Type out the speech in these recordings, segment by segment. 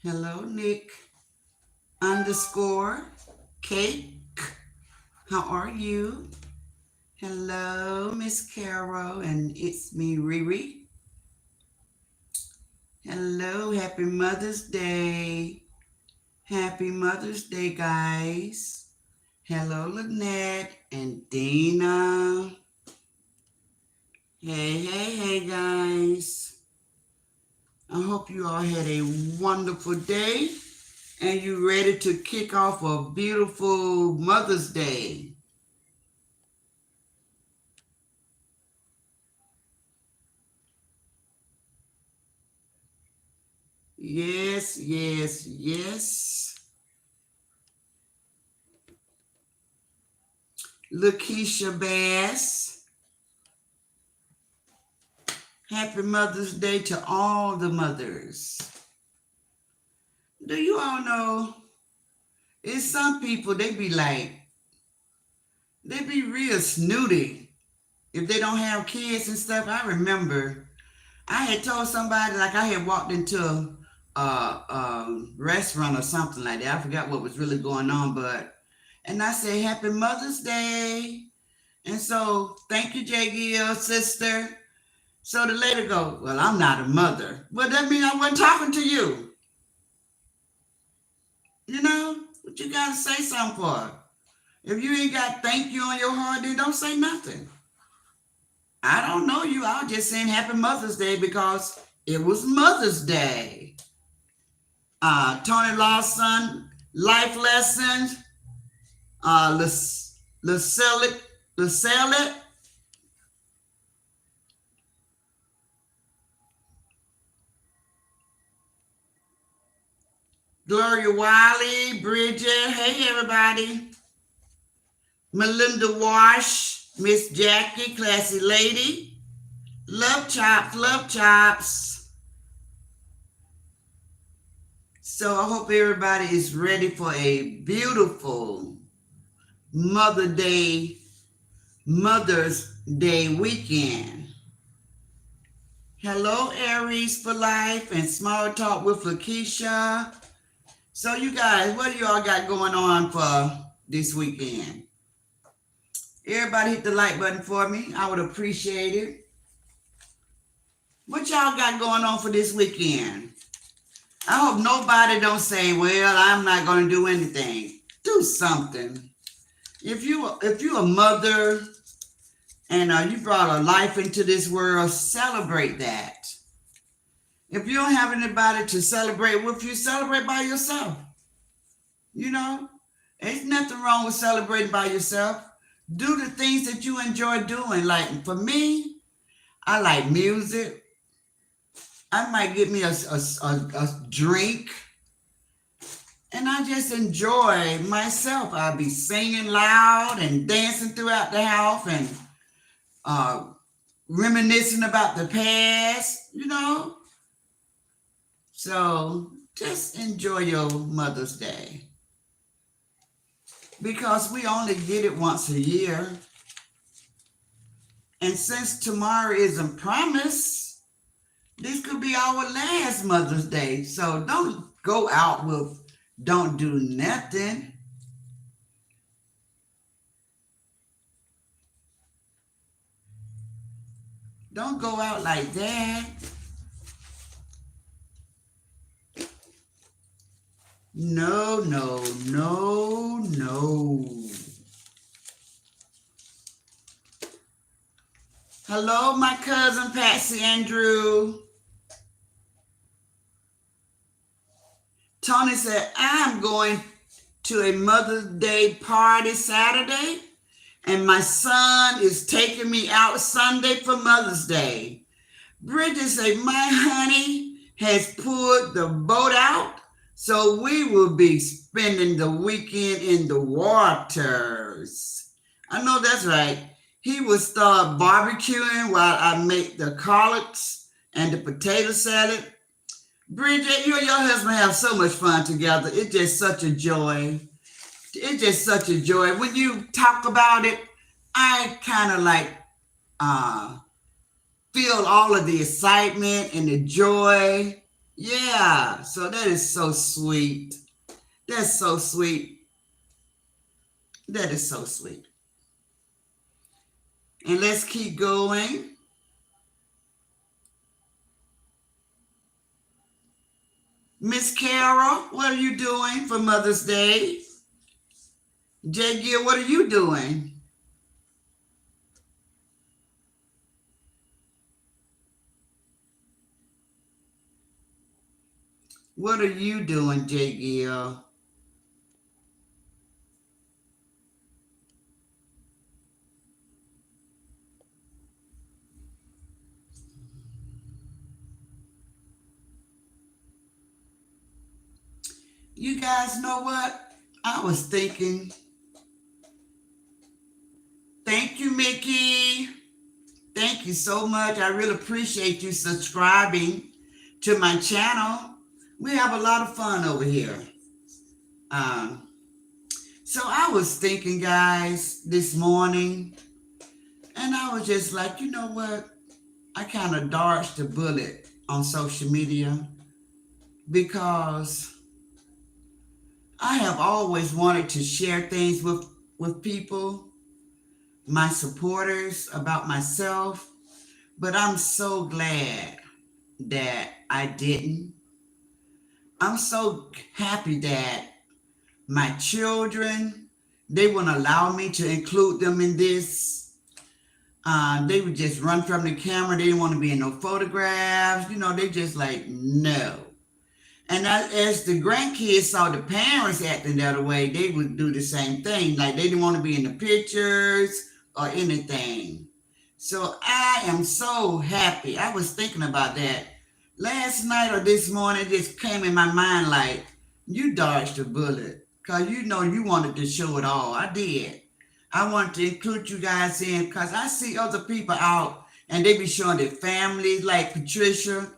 Hello, Nick underscore Cake. How are you? Hello, Miss Carol, and it's me, Riri. Hello, happy Mother's Day. Happy Mother's Day, guys. Hello, Lynette and Dina. Hey, guys. I hope you all had a wonderful day and you ready to kick off a beautiful Mother's Day. Yes. Lakeisha Bass, happy Mother's Day to all the mothers. Do you all know, it's some people, they be real snooty if they don't have kids and stuff. I remember I had told somebody, like I had walked into a restaurant or something like that. I forgot what was really going on, and I said, Happy Mother's Day. And so, thank you, J. Gill, sister. So the lady go, Well, I'm not a mother. Well, that means I wasn't talking to you. You know? What you got to say something for? If you ain't got thank you on your heart, then don't say nothing. I don't know you. I was just saying Happy Mother's Day because it was Mother's Day. Tony Lawson, Life Lessons, LaSalle, Gloria Wiley, Bridget, hey everybody. Melinda Wash, Miss Jackie, Classy Lady. Love chops. So I hope everybody is ready for a beautiful Mother's Day weekend. Hello, Aries for Life and Small Talk with Lakeisha. So you guys, what do y'all got going on for this weekend? Everybody hit the like button for me. I would appreciate it. What y'all got going on for this weekend? I hope nobody don't say, well, I'm not going to do anything. Do something. If you're a mother and you brought a life into this world, celebrate that. If you don't have anybody to celebrate with you, celebrate by yourself. You know, there's nothing wrong with celebrating by yourself. Do the things that you enjoy doing. Like for me, I like music. I might get me a drink and I just enjoy myself. I'll be singing loud and dancing throughout the house and reminiscing about the past, you know. So just enjoy your Mother's Day because we only get it once a year. And since tomorrow isn't promised, this could be our last Mother's Day. So don't go out with don't do nothing. Don't go out like that. No. Hello, my cousin Patsy Andrew. Tony said, I'm going to a Mother's Day party Saturday, and my son is taking me out Sunday for Mother's Day. Bridget said, my honey has pulled the boat out, so we will be spending the weekend in the waters. I know that's right. He will start barbecuing while I make the collards and the potato salad. Bridget, you and your husband have so much fun together. It's just such a joy. It's just such a joy. When you talk about it, I kind of like feel all of the excitement and the joy, Yeah, so that is so sweet. That's so sweet. That is so sweet. And let's keep going. Miss Carol, what are you doing for Mother's Day? Jay Gill, what are you doing? What are you doing, Jay Gill? You guys know what? I was thinking, thank you, Mickey. Thank you so much. I really appreciate you subscribing to my channel. We have a lot of fun over here. Um, so I was thinking, guys, this morning, and I was just like, you know what? I kind of dodged the bullet on social media because I have always wanted to share things with people, my supporters, about myself, but I'm so glad that I didn't. I'm so happy that my children, they wouldn't allow me to include them in this. They would just run from the camera. They didn't want to be in no photographs. They just like, no. And as the grandkids saw the parents acting that way, they would do the same thing. Like they didn't want to be in the pictures or anything. So I am so happy. I was thinking about that last night or this morning. It just came in my mind like, you dodged a bullet because you wanted to show it all. I did. I wanted to include you guys in because I see other people out and they be showing their families, like Patricia,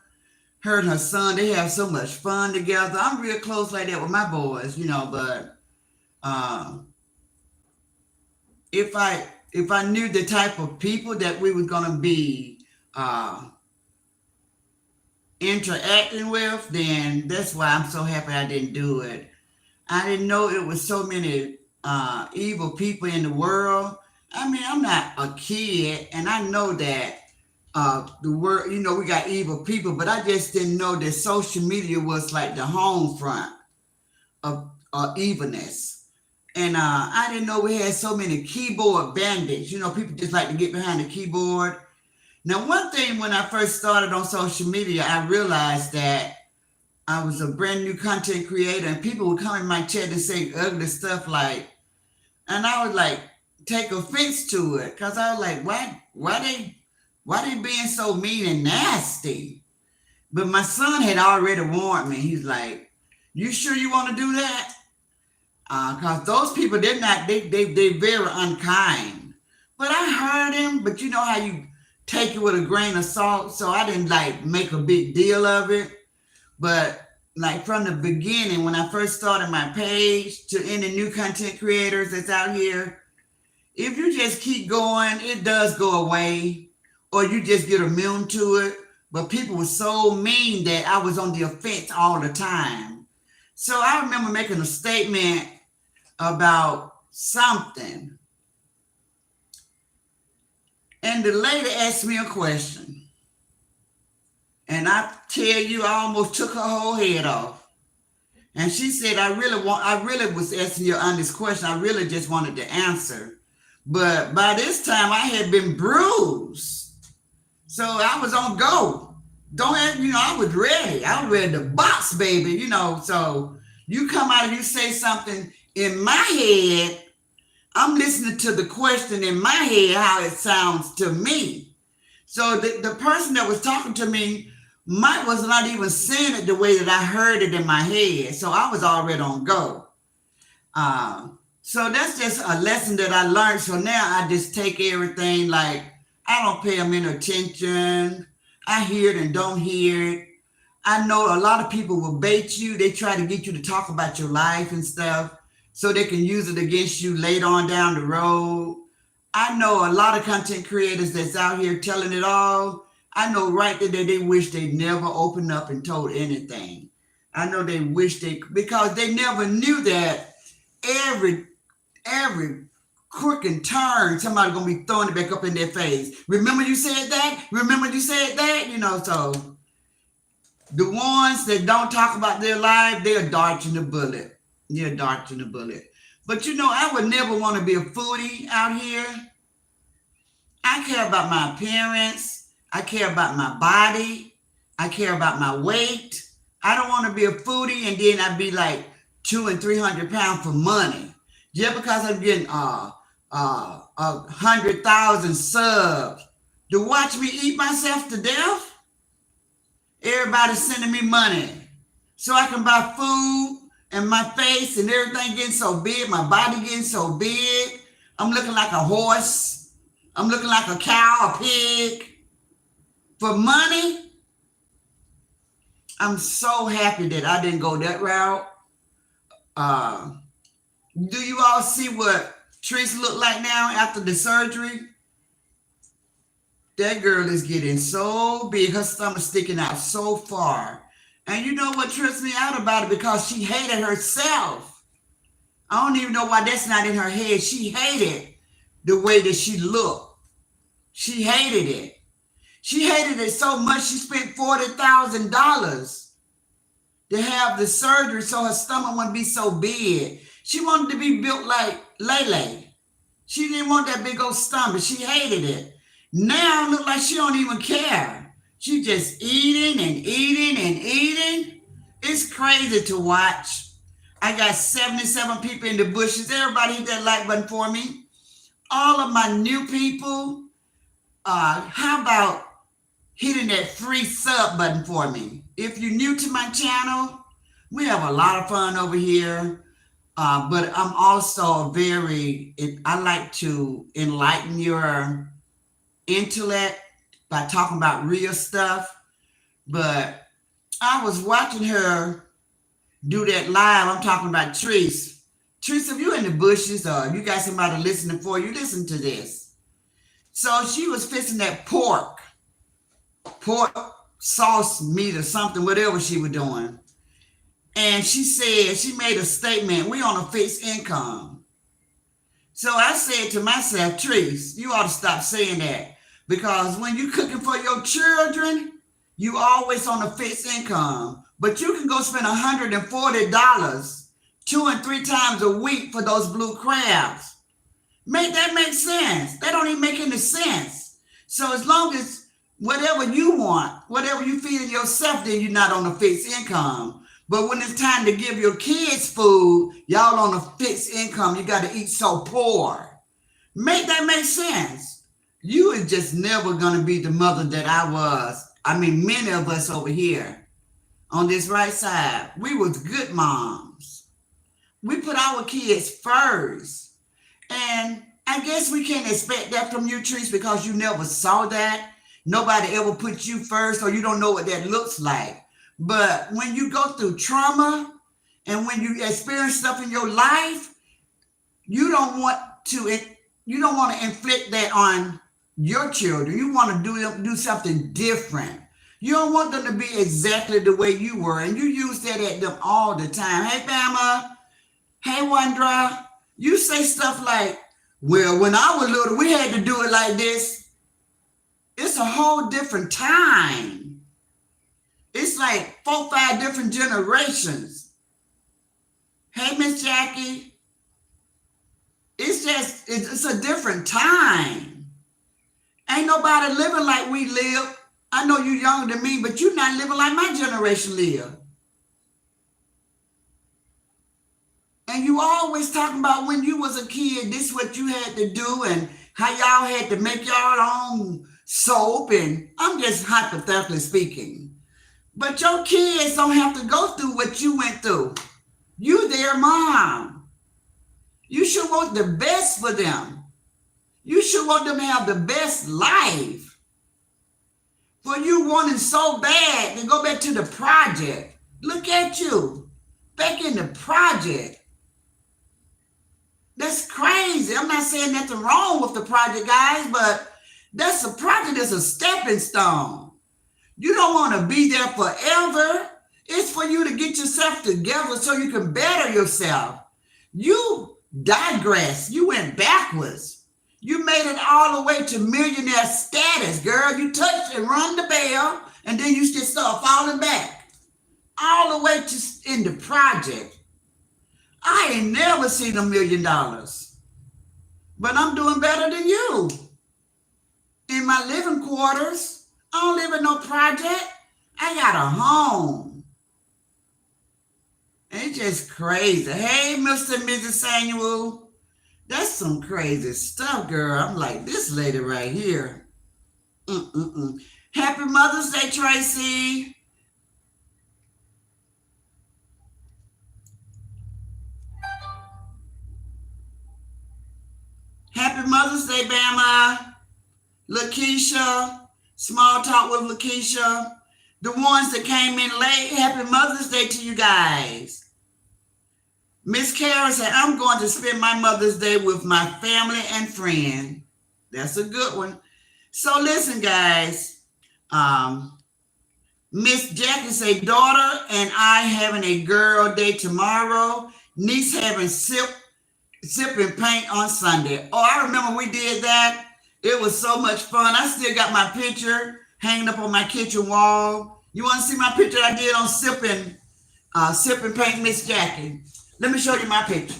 her and her son, they have so much fun together. I'm real close like that with my boys, but um, if I knew the type of people that we were gonna be uh, interacting with, then that's why I'm so happy I didn't do it. I didn't know it was so many evil people in the world. I mean, I'm not a kid, and I know that the world, we got evil people, but I just didn't know that social media was like the home front of evilness. And I didn't know we had so many keyboard bandits. People just like to get behind the keyboard. Now, one thing when I first started on social media, I realized that I was a brand new content creator, and people would come in my chat and say ugly stuff like, and I would like take offense to it because I was like, why they being so mean and nasty? But my son had already warned me. He's like, you sure you want to do that? Because those people, they very unkind. But I heard him, but you know how you take it with a grain of salt. So I didn't like make a big deal of it. But like from the beginning, when I first started my page to any new content creators that's out here, if you just keep going, it does go away, or you just get immune to it. But people were so mean that I was on the offense all the time. So I remember making a statement about something, and the lady asked me a question, and I tell you, I almost took her whole head off. And she said, I really was asking you on this question. I really just wanted to answer. But by this time, I had been bruised. So I was on go. Don't ask, I was ready. I was ready to box, baby, So you come out and you say something in my head, I'm listening to the question in my head, how it sounds to me. So the person that was talking to me was not even saying it the way that I heard it in my head. So I was already on go. So that's just a lesson that I learned. So now I just take everything like I don't pay them any attention. I hear it and don't hear it. I know a lot of people will bait you. They try to get you to talk about your life and stuff so they can use it against you later on down the road. I know a lot of content creators that's out here telling it all, I know right there that they wish they never opened up and told anything. I know they wish because they never knew that every every crook and turn, somebody gonna be throwing it back up in their face. Remember you said that? Remember you said that? So the ones that don't talk about their life, they're dodging the bullet. They're dodging the bullet. But I would never want to be a foodie out here. I care about my appearance. I care about my body. I care about my weight. I don't want to be a foodie and then I'd be like 200 and 300 pounds for money. Just because I'm getting 100,000 subs to watch me eat myself to death. Everybody's sending me money so I can buy food and my face and everything getting so big, my body getting so big. I'm looking like a horse. I'm looking like a cow, a pig. For money, I'm so happy that I didn't go that route. Do you all see what Trish look like now after the surgery? That girl is getting so big. Her stomach sticking out so far. And you know what trips me out about it? Because she hated herself. I don't even know why that's not in her head. She hated the way that she looked. She hated it. She hated it so much she spent $40,000 to have the surgery so her stomach wouldn't be so big. She wanted to be built like Lele. She didn't want that big old stomach. She hated it. Now it look like she don't even care. She just eating and eating and eating. It's crazy to watch. I got 77 people in the bushes. Everybody hit that like button for me. All of my new people, how about hitting that free sub button for me? If you're new to my channel, we have a lot of fun over here. But I'm also I like to enlighten your intellect by talking about real stuff. But I was watching her do that live. I'm talking about Treese. Treese, if you in the bushes or you got somebody listening for you, listen to this. So she was fixing that pork sauce meat or something, whatever she was doing. And she made a statement, we on a fixed income. So I said to myself, Treese, you ought to stop saying that. Because when you're cooking for your children, you always on a fixed income. But you can go spend $140 2 and 3 times a week for those blue crabs. Make that make sense? That don't even make any sense. So as long as whatever you want, whatever you feed yourself, then you're not on a fixed income. But when it's time to give your kids food, y'all on a fixed income. You got to eat so poor. Make that make sense? You is just never going to be the mother that I was. I mean, many of us over here on this right side, we was good moms. We put our kids first. And I guess we can't expect that from you, Treese, because you never saw that. Nobody ever put you first, or you don't know what that looks like. But when you go through trauma and when you experience stuff in your life, you don't want to inflict that on your children. You want to do something different. You don't want them to be exactly the way you were. And you use that at them all the time. Hey, Bama. Hey, Wandra. You say stuff like, well, when I was little, we had to do it like this. It's a whole different time. It's like 4, 5 different generations. Hey, Miss Jackie. It's a different time. Ain't nobody living like we live. I know you're younger than me, but you're not living like my generation lived. And you always talking about when you was a kid, this is what you had to do and how y'all had to make y'all own soap. And I'm just hypothetically speaking. But your kids don't have to go through what you went through. You their mom. You should want the best for them. You should want them to have the best life. For you wanting so bad to go back to the project. Look at you. Back in the project. That's crazy. I'm not saying nothing wrong with the project, guys, but That's a project, it's a stepping stone. You don't want to be there forever. It's for you to get yourself together so you can better yourself. You digress. You went backwards. You made it all the way to millionaire status, girl. You touched and rung the bell, and then you just start falling back. All the way to in the project. I ain't never seen $1 million. But I'm doing better than you. In my living quarters, I don't live in no project. I got a home. It's just crazy. Hey, Mr. and Mrs. Samuel. That's some crazy stuff, girl. I'm like, this lady right here. Happy Mother's Day, Tracy. Happy Mother's Day, Bama. Lakeisha. Small Talk with Lakeisha. The ones that came in late, happy Mother's Day to you guys. Miss Kara said, I'm going to spend my Mother's Day with my family and friend. That's a good one. So listen, guys. Miss Jackie said, daughter and I having a girl day tomorrow. Niece having sip and paint on Sunday. Oh, I remember we did that. It was so much fun. I still got my picture hanging up on my kitchen wall. You want to see my picture I did on sip and paint, Miss Jackie? Let me show you my picture.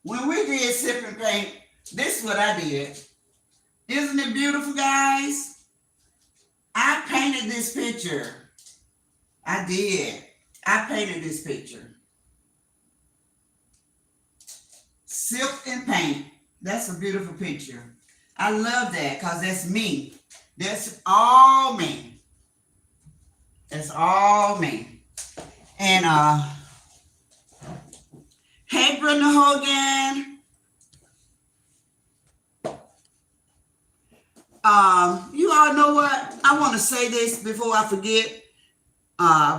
When we did sip and paint, this is what I did. Isn't it beautiful, guys? I painted this picture. I did. I painted this picture. Sip and paint. That's a beautiful picture. I love that because that's me. That's all me. That's all me. And hey, Brenda Hogan. You all know what? I want to say this before I forget.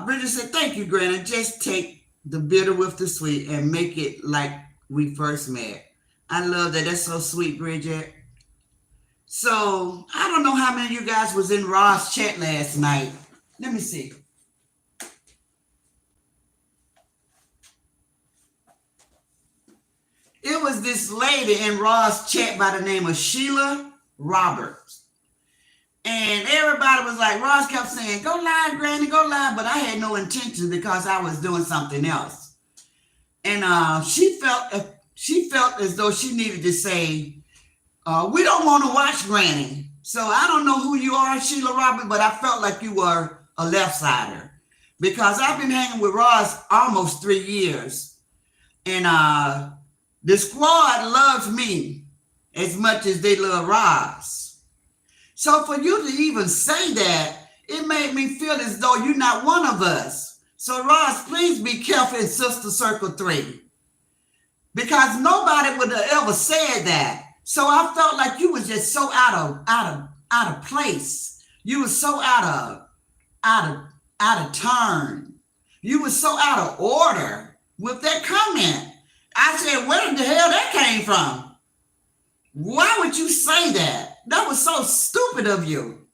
Bridget said, thank you, Granny. Just take the bitter with the sweet and make it like we first met. I love that. That's so sweet, Bridget. So I don't know how many of you guys was in Ross chat last night. Let me see. It was this lady in Ross chat by the name of Sheila Roberts. And everybody was like, Ross kept saying, go live, Granny, go live. But I had no intention because I was doing something else. And she felt as though she needed to say, we don't want to watch Granny. So I don't know who you are, Sheila Roberts, but I felt like you were a left-sider. Because I've been hanging with Ross almost 3 years. And the squad loves me as much as they love Ross. So for you to even say that, it made me feel as though you're not one of us. So Ross, please be careful in Sister Circle 3. Because nobody would have ever said that. So I felt like you was just so out of place. You were so out of turn. You were so out of order with that comment. I said, where the hell that came from? Why would you say that? That was so stupid of you.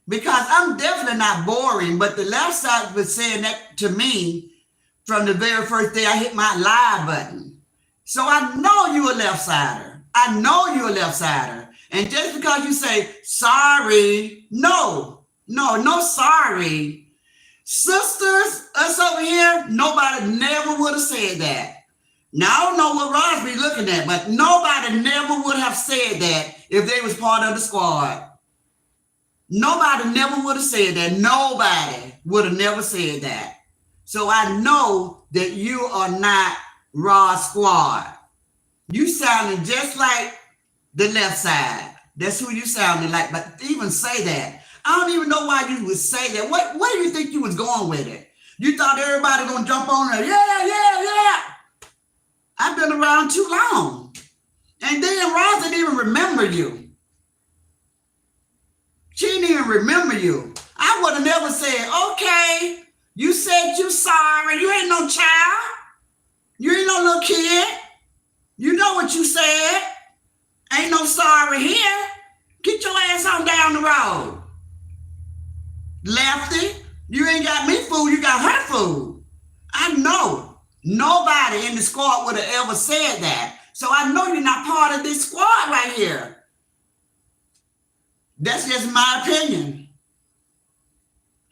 Because I'm definitely not boring, but the left side was saying that to me from the very first day I hit my live button. So I know you a left-sider. I know you a left-sider. And just because you say, sorry, no sorry. Sisters, us over here, nobody never would have said that. Now, I don't know what Ross be looking at, but nobody never would have said that if they was part of the squad. Nobody never would have said that. Nobody would have never said that. So I know that you are not Ross squad. You sounding just like the left side. That's who you sounded like. But even say that, I don't even know why you would say that. Where do you think you was going with it? You thought everybody gonna jump on it? Yeah. I've been around too long. And then Roz didn't even remember you. She didn't even remember you. I would have never said, okay, you said you sorry. You ain't no child. You ain't no little kid. You know what you said. Ain't no sorry here. Get your ass on down the road. Lefty, you ain't got me food. You got her food. I know nobody in the squad would have ever said that. So I know you're not part of this squad right here. That's just my opinion.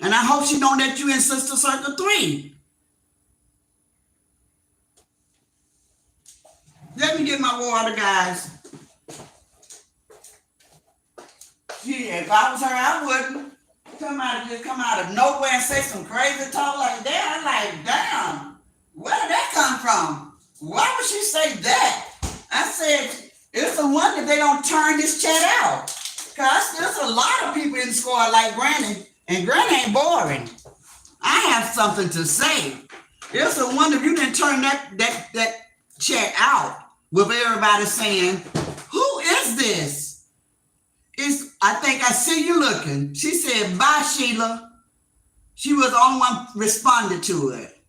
And I hope she don't let you in Sister Circle 3. Let me get my water, guys. Yeah, if I was her, I wouldn't. Just come out of nowhere and say some crazy talk like that. I'm like, damn, where did that come from? Why would she say that? I said, it's a wonder they don't turn this chat out. Because there's a lot of people in the squad like Granny, and Granny ain't boring. I have something to say. It's a wonder if you didn't turn that chat out with everybody saying, who is this? I think I see you looking. She said, bye, Sheila. She was the only one responded to it.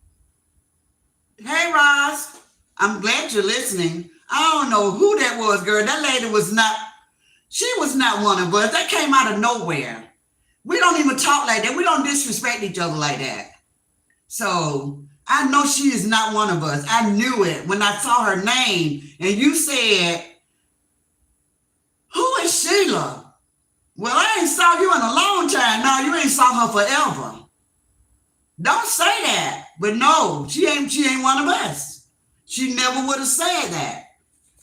Hey, Roz. I'm glad you're listening. I don't know who that was, girl. That lady was not one of us. That came out of nowhere. We don't even talk like that. We don't disrespect each other like that. So I know she is not one of us. I knew it when I saw her name. And you said, who is Sheila? Well, I ain't saw you in a long time. No, you ain't saw her forever. Don't say that. But no, she ain't one of us. She never would have said that.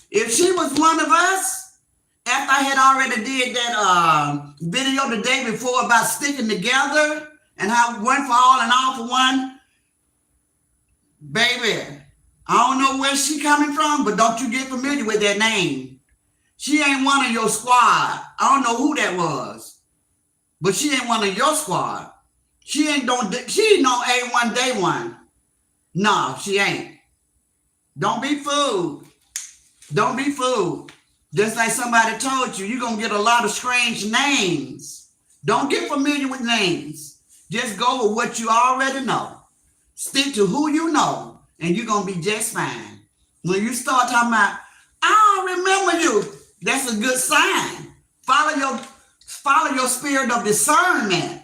If she was one of us, after I had already did that video the day before about sticking together and how one for all and all for one, baby, I don't know where she coming from, but don't you get familiar with that name. She ain't one of your squad. I don't know who that was, but she ain't one of your squad. She ain't no A1 day one. No, she ain't. Don't be fooled. Don't be fooled. Just like somebody told you, you're going to get a lot of strange names. Don't get familiar with names. Just go with what you already know. Stick to who you know, and you're going to be just fine. When you start talking about, I don't remember you, that's a good sign. Follow your spirit of discernment.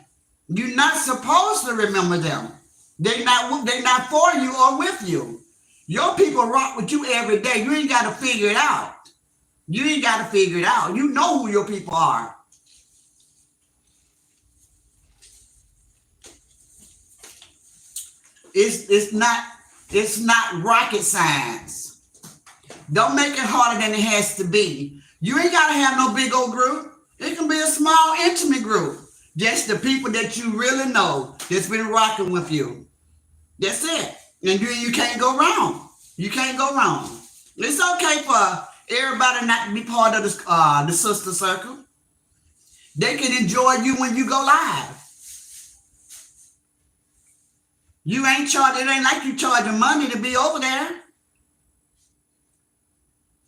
You're not supposed to remember them. They're not for you or with you. Your people rock with you every day. You ain't got to figure it out. You ain't got to figure it out. You know who your people are. It's not rocket science. Don't make it harder than it has to be. You ain't got to have no big old group. It can be a small, intimate group. Just the people that you really know that's been rocking with you. That's it. And you can't go wrong. You can't go wrong. It's okay for everybody not to be part of the Sister Circle. They can enjoy you when you go live. You ain't charging, it ain't like you charging money to be over there.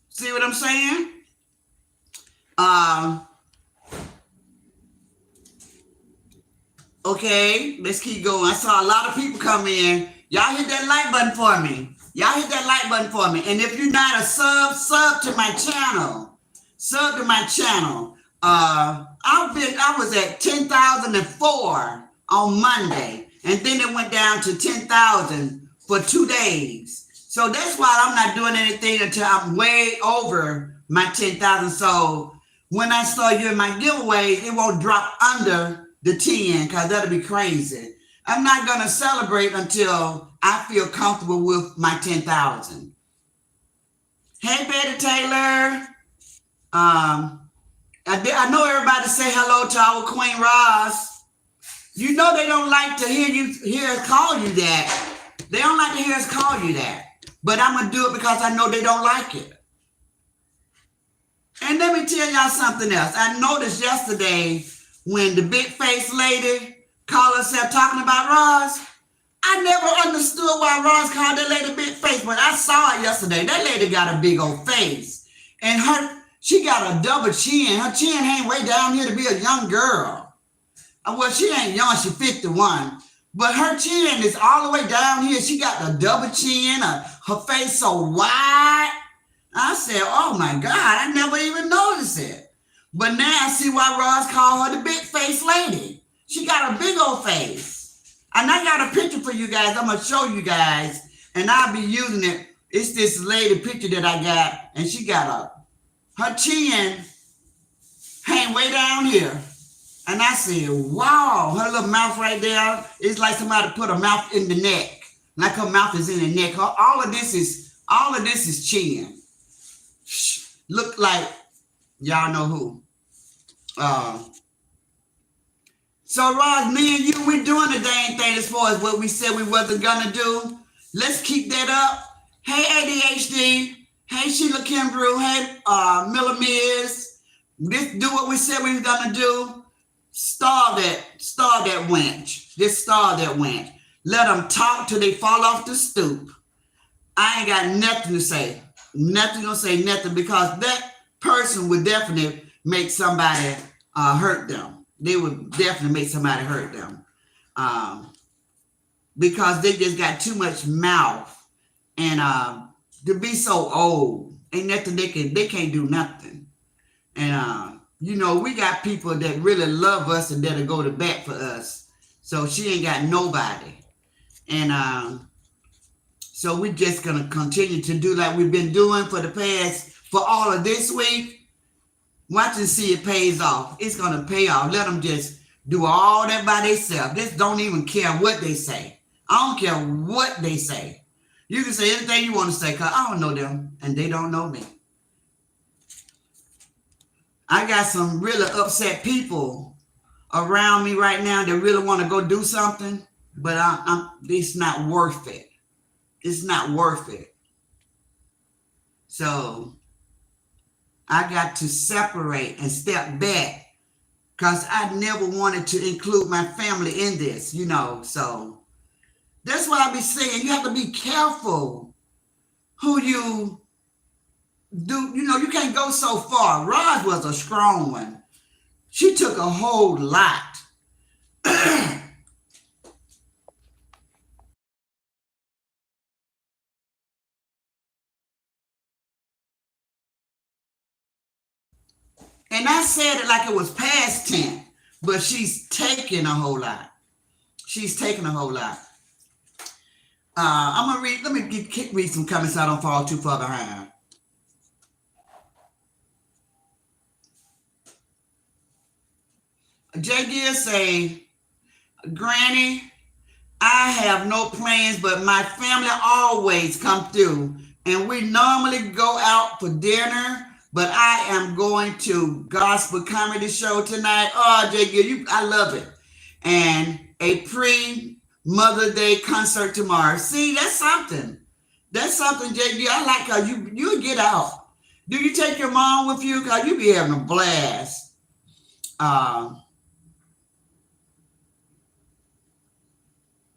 See what I'm saying? Okay, let's keep going. I saw a lot of people come in. Y'all hit that like button for me. Y'all hit that like button for me. And if you're not a sub to my channel. Sub to my channel. I was at 10,004 on Monday. And then it went down to 10,000 for 2 days. So that's why I'm not doing anything until I'm way over my 10,000. So when I start doing my giveaways, it won't drop under the 10 because that'll be crazy. I'm not going to celebrate until I feel comfortable with my 10,000. Hey, Betty Taylor. I know everybody say hello to our Queen Roz. You know they don't like to hear us call you that. They don't like to hear us call you that. But I'm going to do it because I know they don't like it. And let me tell y'all something else. I noticed yesterday when the big face lady called herself talking about Roz, I never understood why Roz called that lady big face, but I saw it yesterday. That lady got a big old face. And she got a double chin. Her chin hang way down here to be a young girl. Well, she ain't young, she 51. But her chin is all the way down here. She got the double chin, her face so wide. I said, oh my God, I never even noticed it. But now I see why Ross called her the big face lady. She got a big old face. And I got a picture for you guys. I'm going to show you guys. And I'll be using it. It's this lady picture that I got. And she got her chin hang way down here. And I said, wow, her little mouth right there, it's like somebody put a mouth in the neck. Like her mouth is in the neck. All of this is chin. Look like, y'all know who. So Roz, me and you, we're doing the dang thing as far as what we said we wasn't gonna do. Let's keep that up. Hey, ADHD. Hey, Sheila Kimbrough. Hey, Miller Mears. Let's do what we said we were gonna do. Starve that wench. Just starve that wench. Let them talk till they fall off the stoop. I ain't got nothing to say. Nothing to say, nothing, because that person would definitely make somebody hurt them. They would definitely make somebody hurt them. Because they just got too much mouth. And to be so old, ain't nothing they can't do nothing. And you know, we got people that really love us and that'll go to bat for us. So she ain't got nobody. And so we're just gonna continue to do like we've been doing for all of this week. Watch and see it pays off. It's gonna pay off. Let them just do all that by themselves. Just don't even care what they say. I don't care what they say. You can say anything you want to say, because I don't know them and they don't know me. I got some really upset people around me right now that really want to go do something, but it's not worth it. It's not worth it. So I got to separate and step back because I never wanted to include my family in this, you know. So that's why I be saying you have to be careful who you do. You know, you can't go so far. Roz was a strong one. She took a whole lot. And I said it like it was past tense, but she's taking a whole lot. She's taking a whole lot. I'm going to read, let me read some comments so I don't fall too far behind. J. Gill say, Granny, I have no plans, but my family always come through. And we normally go out for dinner, but I am going to gospel comedy show tonight. Oh, J. Gill, I love it. And a pre-Mother Day concert tomorrow. See, that's something. That's something, J. Gill. I like how you get out. Do you take your mom with you? Because you be having a blast.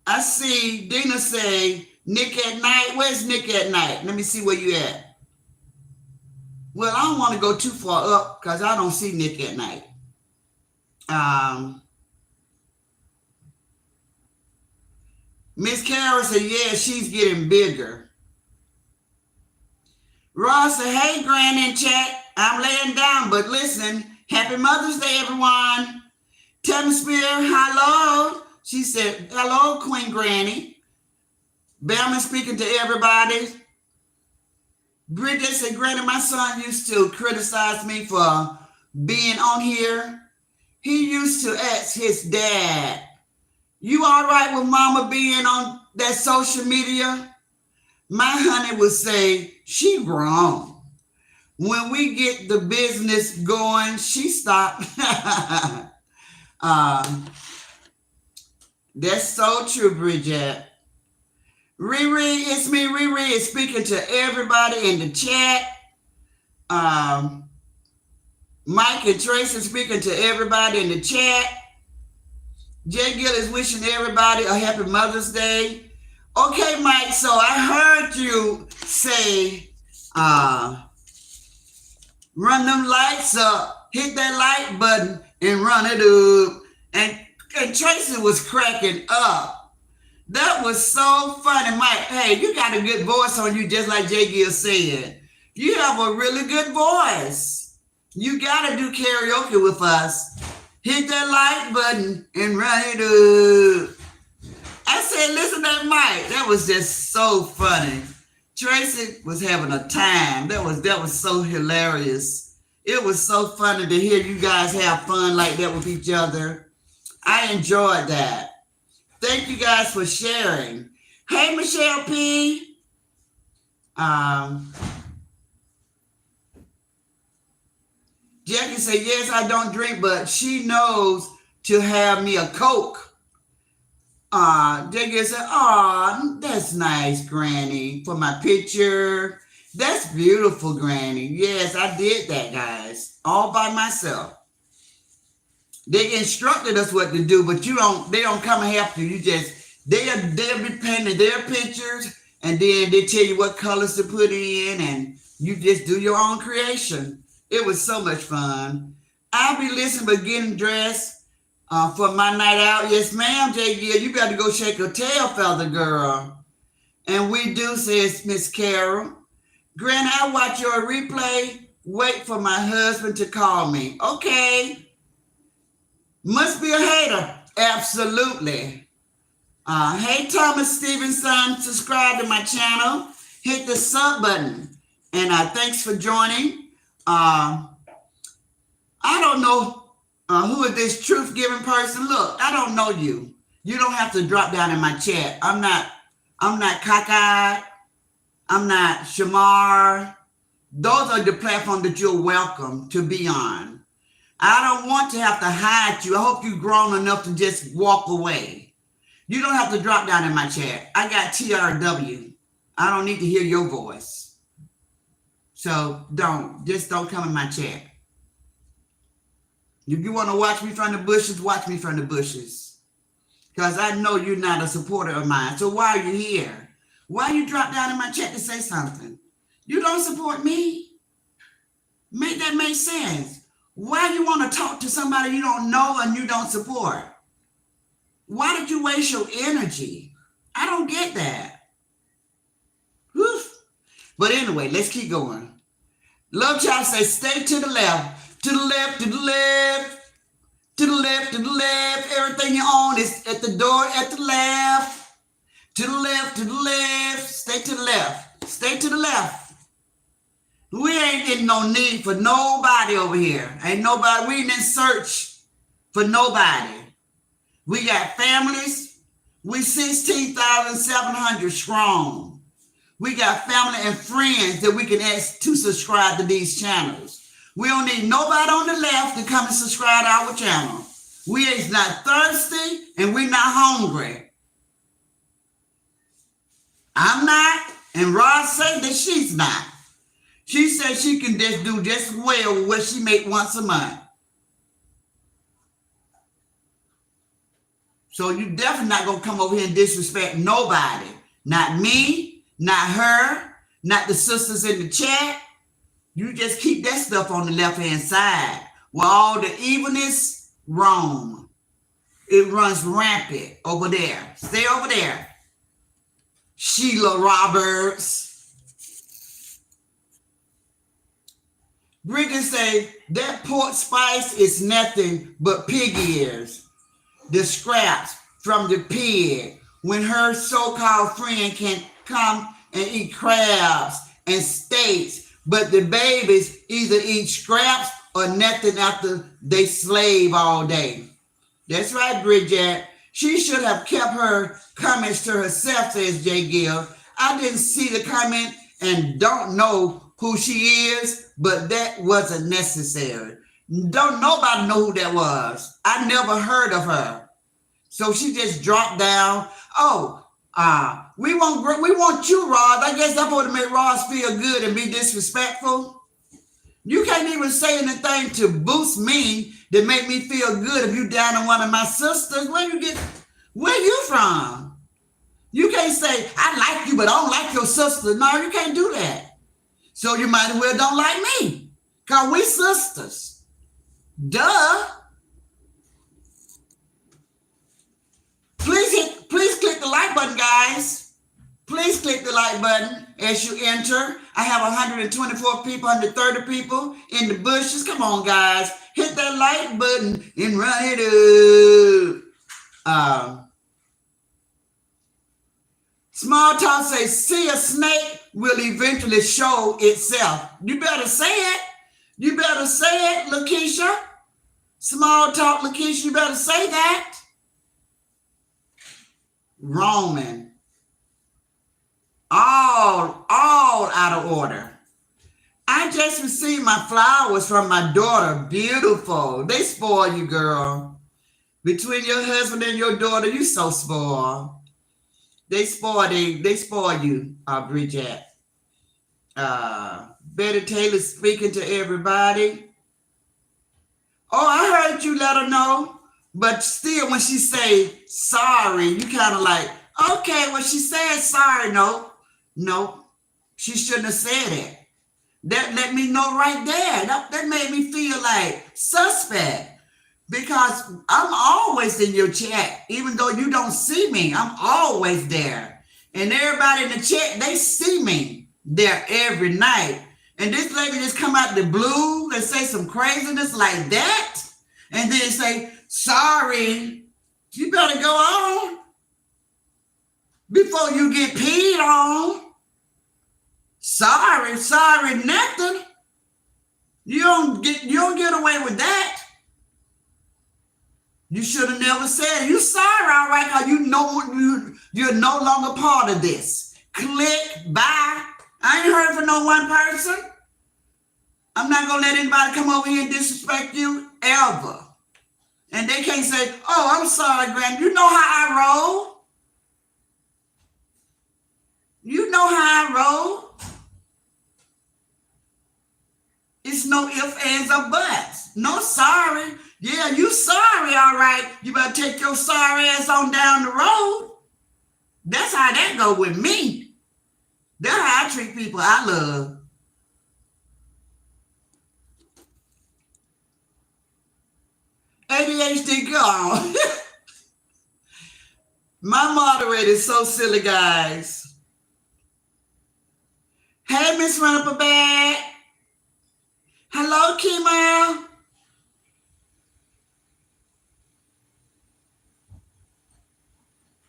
I see Dina say, Nick at Night. Where's Nick at Night? Let me see where you at. Well, I don't want to go too far up because I don't see Nick at Night. Miss Carol said, yeah, she's getting bigger. Ross said, hey, Granny in chat. I'm laying down, but listen, happy Mother's Day, everyone. Tammy Spear, hello. She said, hello, Queen Granny. Bellman speaking to everybody. Bridget said, Granny, my son used to criticize me for being on here. He used to ask his dad, you all right with mama being on that social media? My honey would say, she grown. When we get the business going, she stopped. That's so true, Bridget. Riri, it's me. Riri is speaking to everybody in the chat. Mike and Tracy speaking to everybody in the chat. Jay Gill is wishing everybody a happy Mother's Day. Okay, Mike, so I heard you say Run them lights up. Hit that like button and run it up. And Tracy was cracking up. That was so funny, Mike. Hey, you got a good voice on you, just like Jay Gill said. You have a really good voice. You got to do karaoke with us. Hit that like button and run it up. I said, listen to that Mike. That was just so funny. Tracy was having a time. That was so hilarious. It was so funny to hear you guys have fun like that with each other. I enjoyed that. Thank you guys for sharing. Hey, Michelle P. Jackie said, yes, I don't drink, but she knows to have me a Coke. Jackie said, oh, that's nice, Granny, for my picture. That's beautiful, Granny. Yes, I did that, guys, all by myself. They instructed us what to do, but they don't come and help you. They'll be painting their pictures, and then they tell you what colors to put in, and you just do your own creation. It was so much fun. I'll be listening, but getting dressed for my night out. Yes, ma'am, J. Gill, you got to go shake a tail feather, girl. And we do, says Miss Carol. Granny, I'll watch your replay. Wait for my husband to call me. Okay. Must be a hater. Absolutely. Hey, Thomas Stevenson, subscribe to my channel. Hit the sub button. And thanks for joining. I don't know who is this truth-giving person. Look, I don't know you. You don't have to drop down in my chat. I'm not cockeyed. I'm not Shamar. Those are the platforms that you're welcome to be on. I don't want to have to hide you. I hope you've grown enough to just walk away. You don't have to drop down in my chat. I got TRW. I don't need to hear your voice. So just don't come in my chat. If you want to watch me from the bushes, watch me from the bushes. Because I know you're not a supporter of mine. So why are you here? Why you drop down in my chat to say something? You don't support me. Make that make sense. Why you want to talk to somebody you don't know and you don't support? Why did you waste your energy? I don't get that. Whew. But anyway, let's keep going. Love Child says, stay to the left, to the left, to the left, to the left, to the left. Everything you own is at the door at the left, to the left, to the left. Stay to the left, stay to the left. We ain't in no need for nobody over here. Ain't nobody, we ain't in search for nobody. We got families. We 16,700 strong. We got family and friends that we can ask to subscribe to these channels. We don't need nobody on the left to come and subscribe to our channel. We ain't not thirsty and we not hungry. I'm not, and Rod said that she's not. She said she can just do just well with what she make once a month. So you definitely not going to come over here and disrespect nobody. Not me, not her, not the sisters in the chat. You just keep that stuff on the left-hand side where all the evilness roam. It runs rampant over there. Stay over there. Sheila Roberts. Bridget say that pork spice is nothing but pig ears. The scraps from the pig when her so-called friend can come and eat crabs and steaks, but the babies either eat scraps or nothing after they slave all day. That's right, Bridget. She should have kept her comments to herself, says J. Gill. I didn't see the comment and don't know who she is, but that wasn't necessary. Don't nobody know who that was. I never heard of her. So she just dropped down. Oh, we want you, Roz. I guess that's what to make Roz feel good and be disrespectful. You can't even say anything to boost me to make me feel good if you down on one of my sisters. Where you from? You can't say, I like you, but I don't like your sister. No, you can't do that. So you might as well don't like me. Because we sisters. Duh. Please click the like button, guys. Please click the like button as you enter. I have 124 people, 130 people in the bushes. Come on, guys. Hit that like button and run it up. Small Talk says, see a snake will eventually show itself. You better say it. You better say it, Lakeisha. Small Talk, Lakeisha, you better say that. Roman. All out of order. I just received my flowers from my daughter. Beautiful. They spoil you, girl. Between your husband and your daughter, you so spoiled. They spoil you, Bridget. Betty Taylor speaking to everybody. Oh, I heard you let her know. But still, when she say sorry, you kind of like, okay, well, she said sorry. No, she shouldn't have said it. That let me know right there. That made me feel like suspect. Because I'm always in your chat, even though you don't see me, I'm always there. And everybody in the chat, they see me there every night. And this lady just come out the blue and say some craziness like that, and then say, sorry, you better go on before you get peed on. Sorry, nothing. You don't get away with that. You should have never said it. You sorry, all right, because you know you're no longer part of this. Click, bye. I ain't heard from no one person. I'm not going to let anybody come over here and disrespect you ever. And they can't say, oh, I'm sorry, Grand. You know how I roll. You know how I roll. It's no ifs, ands, or buts. No sorry. Yeah, you sorry, all right. You better take your sorry ass on down the road. That's how that go with me. That's how I treat people I love. ADHD girl. My moderator is so silly, guys. Hey, Miss Run Up a Bag. Hello, Kimo.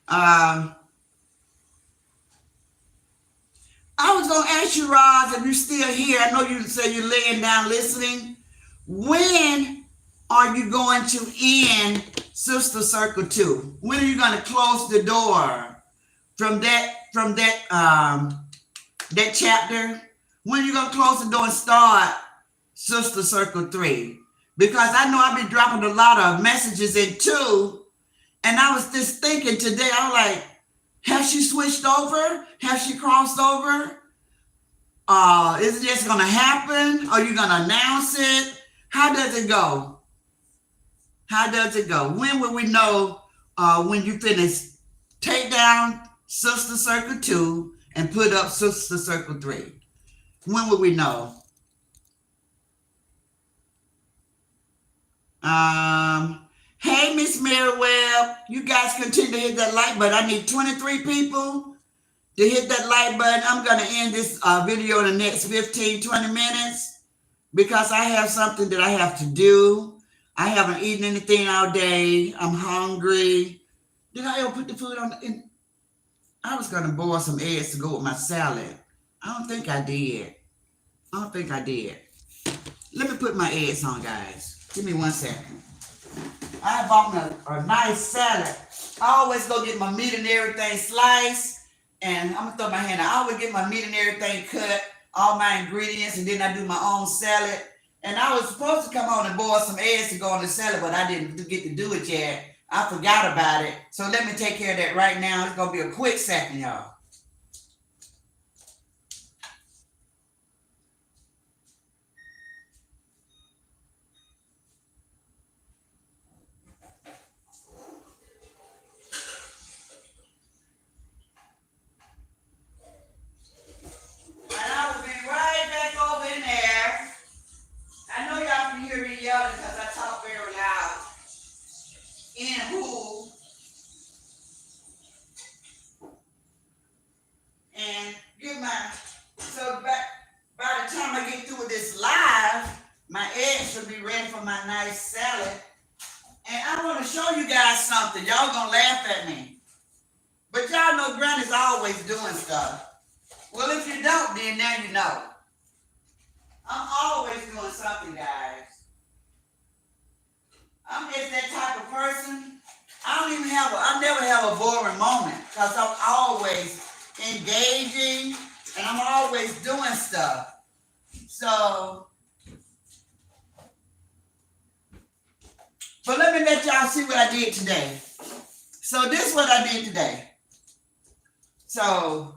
I was going to ask you, Roz, if you're still here. I know you say you're laying down listening. When are you going to end Sister Circle 2? When are you going to close the door from that chapter? When are you going to close the door and start Sister Circle 3? Because I know I've been dropping a lot of messages in 2, and I was just thinking today, I was like, has she switched over? Has she crossed over? Is it just going to happen? Are you going to announce it? How does it go? How does it go? When will we know when you finish? Take down Sister Circle 2 and put up Sister Circle 3. When will we know? Hey, Miss Mary Webb, you guys continue to hit that like button. I need 23 people to hit that like button. I'm going to end this video in the next 15, 20 minutes because I have something that I have to do. I haven't eaten anything all day. I'm hungry. Did I ever put the food on? I was going to boil some eggs to go with my salad. I don't think I did. Let me put my eggs on, guys. Give me 1 second. I bought me a nice salad. I always go get my meat and everything sliced. And I'm going to throw my hand out. I always get my meat and everything cut, all my ingredients, and then I do my own salad. And I was supposed to come on and boil some eggs to go on the salad, but I didn't get to do it yet. I forgot about it. So let me take care of that right now. It's going to be a quick second, y'all. And I will be right back over in there. you guys something. Y'all gonna laugh at me. But y'all know Granny's always doing stuff. Well, if you don't, then now you know. I'm always doing something, guys. I'm just that type of person. I never have a boring moment because I'm always engaging and I'm always doing stuff. So, but let me let y'all see what I did today. So this is what I did today. So,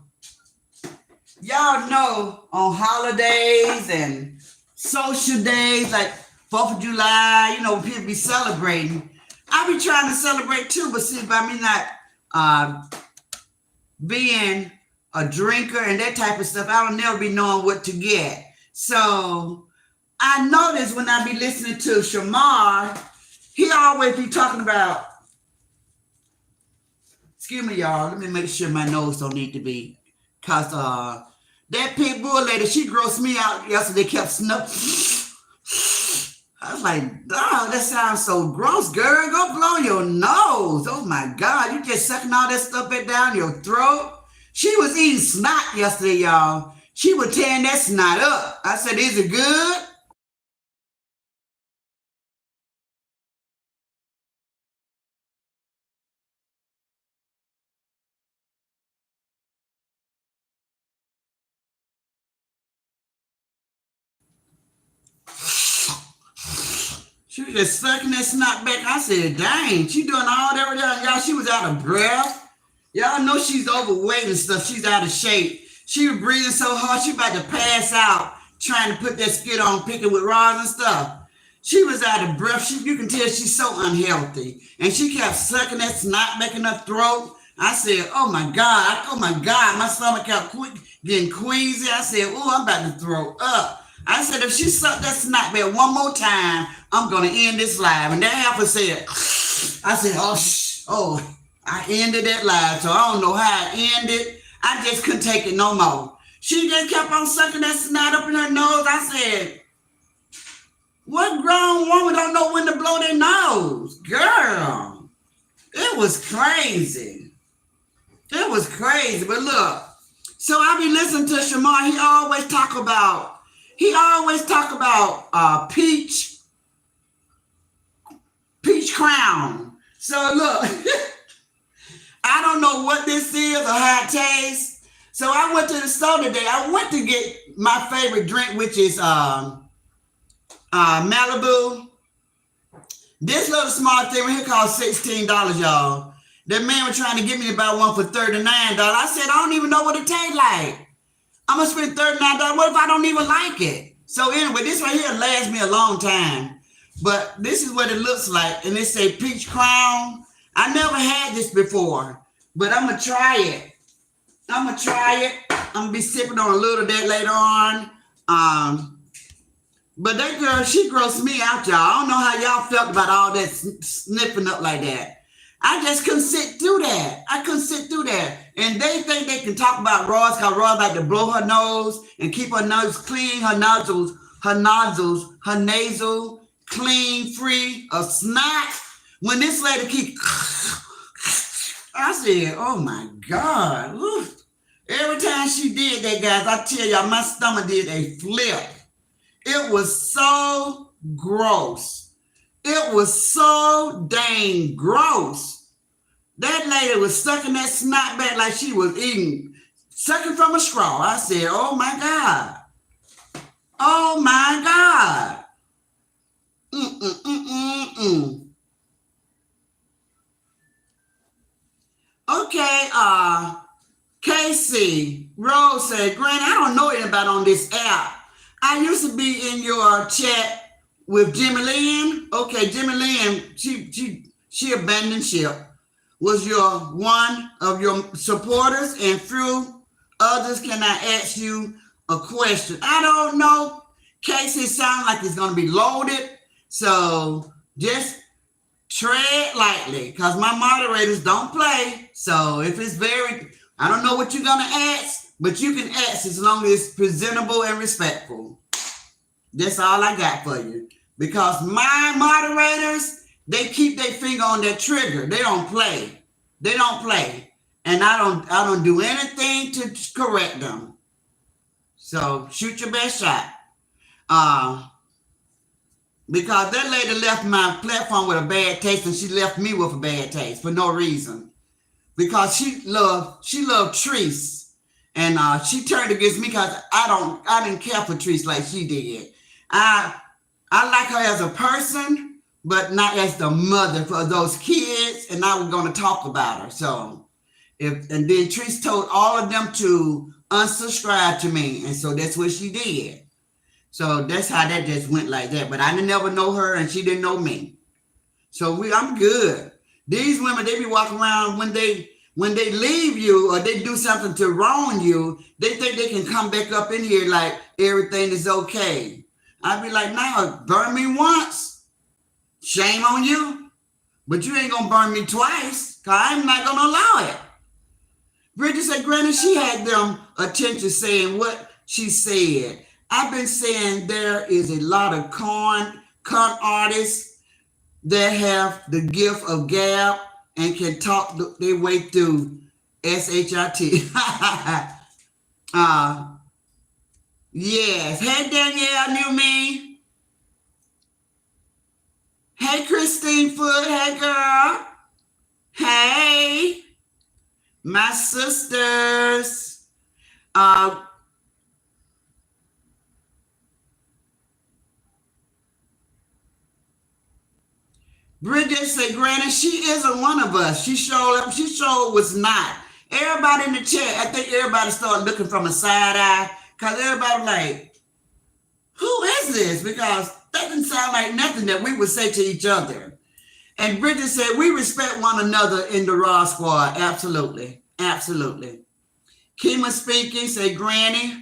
y'all know on holidays and social days like 4th of July, you know, people be celebrating. I be trying to celebrate too, but see, by me not being a drinker and that type of stuff, I don't never be knowing what to get. So I notice when I be listening to Shamar, he always be talking about, excuse me, y'all, let me make sure my nose don't need to be, because that pit bull lady, she grossed me out yesterday, kept snuffing. I was like, dog, that sounds so gross, girl. Go blow your nose. Oh my God, you just sucking all that stuff back down your throat. She was eating snot yesterday, y'all. She was tearing that snot up. I said, is it good? She was just sucking that snot back. I said, dang, she doing all that. Y'all, she was out of breath. Y'all know she's overweight and stuff. She's out of shape. She was breathing so hard, she about to pass out trying to put that skid on, picking with rods and stuff. She was out of breath. You can tell she's so unhealthy. And she kept sucking that snot back in her throat. I said, oh my God. My stomach kept getting queasy. I said, oh, I'm about to throw up. I said, if she sucked that snot back one more time, I'm going to end this live. And that heifer said, I said, I ended that live. So I don't know how I ended. I just couldn't take it no more. She just kept on sucking that snot up in her nose. I said, what grown woman don't know when to blow their nose? Girl, it was crazy. It was crazy. But look, so I be listening to Shamar. He always talk about peach crown. So look, I don't know what this is or how it tastes. So I went to the store today. I went to get my favorite drink, which is Malibu. This little small thing right here costs $16, y'all. That man was trying to get me to buy one for $39. I said, I don't even know what it tastes like. I'm going to spend $39. What if I don't even like it? So anyway, this right here lasts me a long time. But this is what it looks like. And it say peach crown. I never had this before. But I'm going to try it. I'm going to be sipping on a little of that later on. But that girl, she grossed me out, y'all. I don't know how y'all felt about all that sniffing up like that. I just couldn't sit through that. And they think they can talk about Ross, because Ross like to blow her nose and keep her nose clean, her nasal clean, free of snot. When this lady keep, I said, oh my God. Oof. Every time she did that, guys, I tell y'all, my stomach did a flip. It was so gross. It was so dang gross. That lady was sucking that snot back like she was sucking from a straw. I said, oh my God. Oh my God. Okay, Casey Rose said, Granny, I don't know anybody on this app. I used to be in your chat with Jimmy Lynn. Okay, Jimmy Lynn, she abandoned ship. Was one of your supporters, and through others, can I ask you a question? I don't know. Casey, sounds like it's going to be loaded. So just tread lightly, because my moderators don't play. So if it's I don't know what you're going to ask, but you can ask as long as it's presentable and respectful. That's all I got for you. Because my moderators, They keep their finger on that trigger. They don't play. They don't play. And I don't do anything to correct them. So shoot your best shot. Uh, because that lady left my platform with a bad taste, and she left me with a bad taste for no reason. Because she loved Treese, and she turned against me because I didn't care for Treese like she did. I I like her as a person, but not as the mother for those kids. And I was going to talk about her. So and then Trish told all of them to unsubscribe to me, and so that's what she did. So that's how that just went like that. But I didn't never know her, and she didn't know me. So I'm good. These women, they be walking around when they leave you or they do something to wrong you, they think they can come back up in here like everything is okay. I'd be like, nah, burn me once. Shame on you. But you ain't gonna burn me twice, because I'm not gonna allow it. Bridget said, granted, she had them attention saying what she said. I've been saying there is a lot of con artists that have the gift of gab and can talk their way through SHIT. Yes. Hey, Danielle, knew me. Hey, Christine Foot. Hey, girl. Hey, my sisters. Bridget said, granted, she isn't one of us. She showed up. She showed was not. Everybody in the chat, I think everybody started looking from a side eye because everybody like, who is this? Because that didn't sound like nothing that we would say to each other. And Bridget said, we respect one another in the Raw Squad. Absolutely. Absolutely. Kima speaking, say, Granny.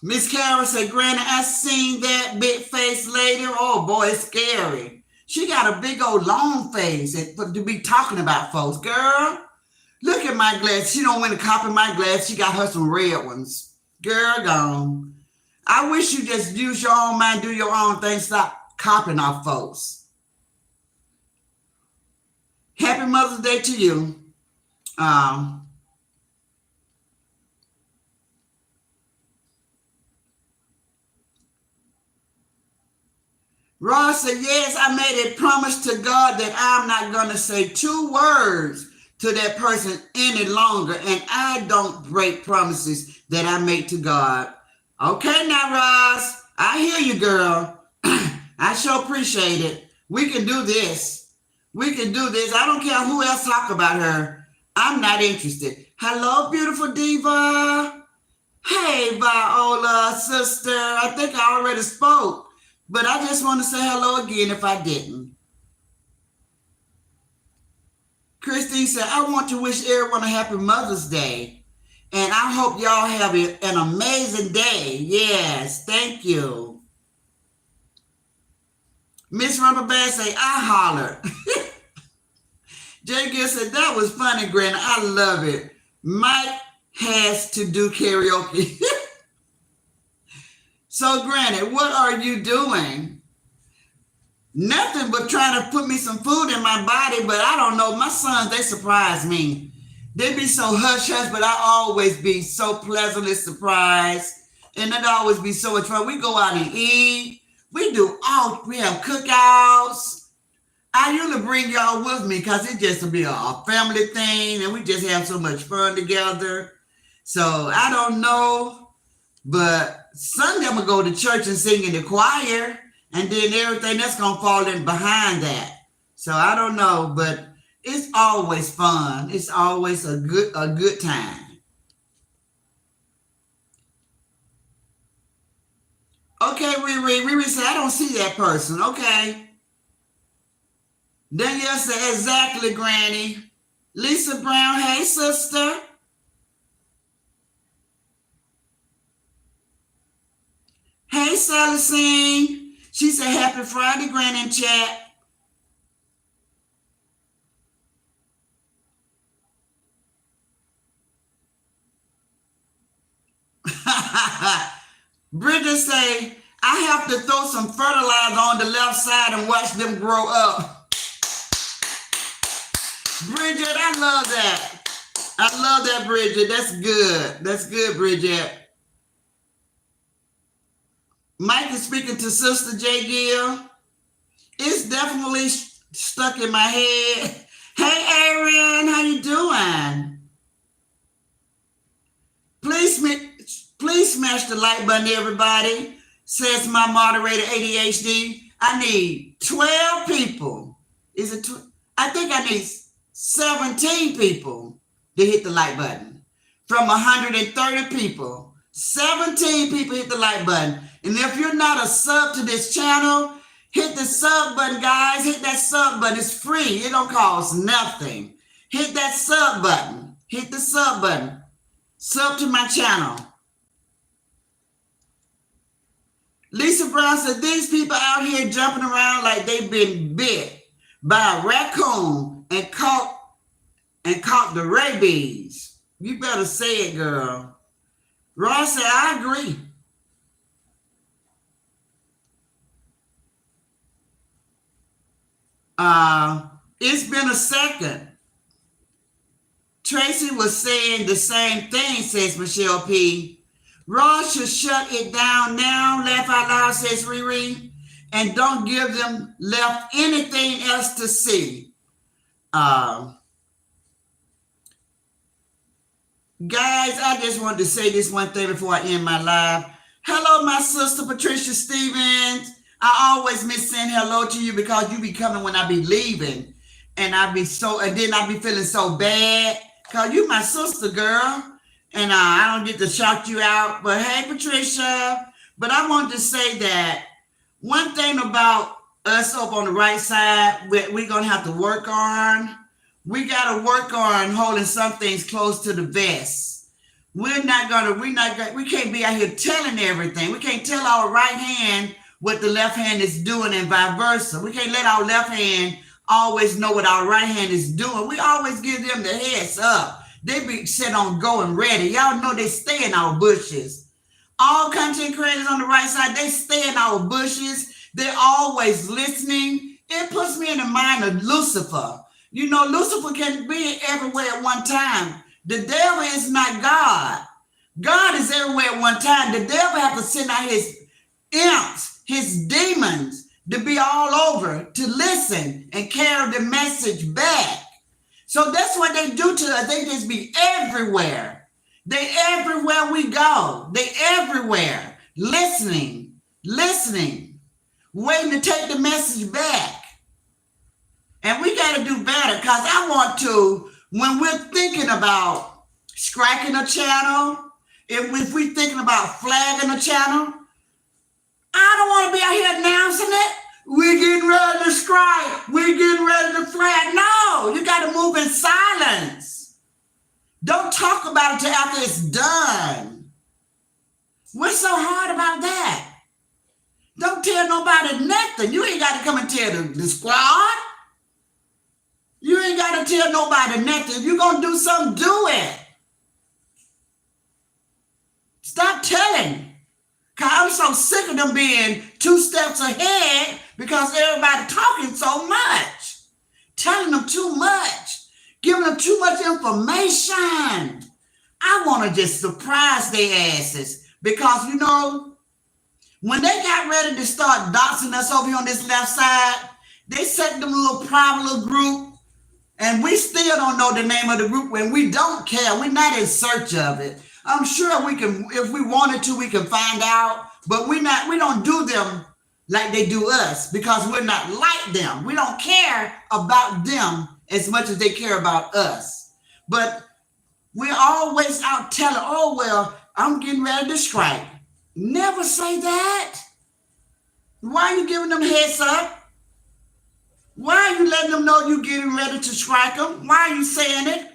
Miss Carol said, Granny, I seen that big face lady. Oh, boy, it's scary. She got a big old long face to be talking about folks. Girl, look at my glass. She don't want to copy my glass. She got her some red ones. Girl, gone. I wish you just use your own mind, do your own thing. Stop copying our folks. Happy Mother's Day to you. Ross said, yes, I made a promise to God that I'm not going to say 2 words to that person any longer. And I don't break promises that I make to God. Okay, now, Ross, I hear you, girl. I sure appreciate it. We can do this. We can do this. I don't care who else talk about her. I'm not interested. Hello, beautiful diva. Hey, Viola, sister. I think I already spoke. But I just want to say hello again if I didn't. Christine said, I want to wish everyone a happy Mother's Day. And I hope y'all have an amazing day. Yes, thank you. Miss Rubberband say, I hollered. Jay Gill said, that was funny, Granny. I love it. Mike has to do karaoke. So, Granny, what are you doing? Nothing but trying to put me some food in my body, but I don't know. My sons, they surprise me. They be so hush-hush, but I always be so pleasantly surprised. And it always be so much fun. We go out and eat. We have cookouts. I usually bring y'all with me because it just will be a family thing, and we just have so much fun together. So, I don't know. But Sunday I'm going to go to church and sing in the choir, and then everything that's going to fall in behind that. So I don't know, but it's always fun. It's always a good time. Okay, Riri said, I don't see that person. Okay. Danielle said, exactly, Granny. Lisa Brown, hey, sister. Hey, Sally Singh. She said, happy Friday, Granny, in chat. Bridget say, I have to throw some fertilizer on the left side and watch them grow up. Bridget, I love that. I love that, Bridget. That's good. That's good, Bridget. Mike is speaking to Sister J. Gill. It's definitely stuck in my head. Hey, Aaron, how you doing? Please smash the like button, everybody. Says my moderator, ADHD. I need 12 people. Is it? I think I need 17 people to hit the like button. From 130 people, 17 people hit the like button. And if you're not a sub to this channel, hit the sub button, guys. Hit that sub button. It's free. It don't cost nothing. Hit that sub button. Hit the sub button. Sub to my channel. Lisa Brown said, these people out here jumping around like they've been bit by a raccoon and caught the rabies. You better say it, girl. Ross said, I agree. It's been a second. Tracy was saying the same thing, says Michelle P. Ross should shut it down now, laugh out loud, says Riri, and don't give them left anything else to see. Guys, I just wanted to say this one thing before I end my live. Hello, my sister, Patricia Stevens. I always miss saying hello to you because you be coming when I be leaving. And then I be feeling so bad because you my sister, girl. And I don't get to shout you out. But hey, Patricia. But I wanted to say that one thing about us up on the right side, we're going to have to work on. We got to work on holding some things close to the vest. We can't be out here telling everything. We can't tell our right hand what the left hand is doing and vice versa. We can't let our left hand always know what our right hand is doing. We always give them the heads up. They be set on going ready. Y'all know they stay in our bushes. All content creators on the right side, they stay in our bushes. They're always listening. It puts me in the mind of Lucifer. You know, Lucifer can be everywhere at one time. The devil is not God. God is everywhere at one time. The devil has to send out his imps, his demons, to be all over, to listen and carry the message back. So that's what they do to us. They just be everywhere. They everywhere we go. They everywhere. Listening, waiting to take the message back. And we got to do better because I want to, when we're thinking about striking a channel, if we're thinking about flagging a channel, I don't want to be out here announcing it. We're getting ready to strike. We're getting ready to flag. No, you got to move in silence. Don't talk about it till after it's done. What's so hard about that? Don't tell nobody nothing. You ain't got to come and tell the squad. You ain't got to tell nobody nothing. If you're going to do something, do it. Stop telling. Because I'm so sick of them being 2 steps ahead because everybody talking so much. Telling them too much. Giving them too much information. I want to just surprise their asses. Because, you know, when they got ready to start doxing us over here on this left side, they set them a little private little group. And we still don't know the name of the group. And we don't care. We're not in search of it. I'm sure we can, if we wanted to, we can find out, but we don't do them like they do us because we're not like them. We don't care about them as much as they care about us. But we're always out telling, oh, well, I'm getting ready to strike. Never say that. Why are you giving them heads up? Why are you letting them know you're getting ready to strike them? Why are you saying it?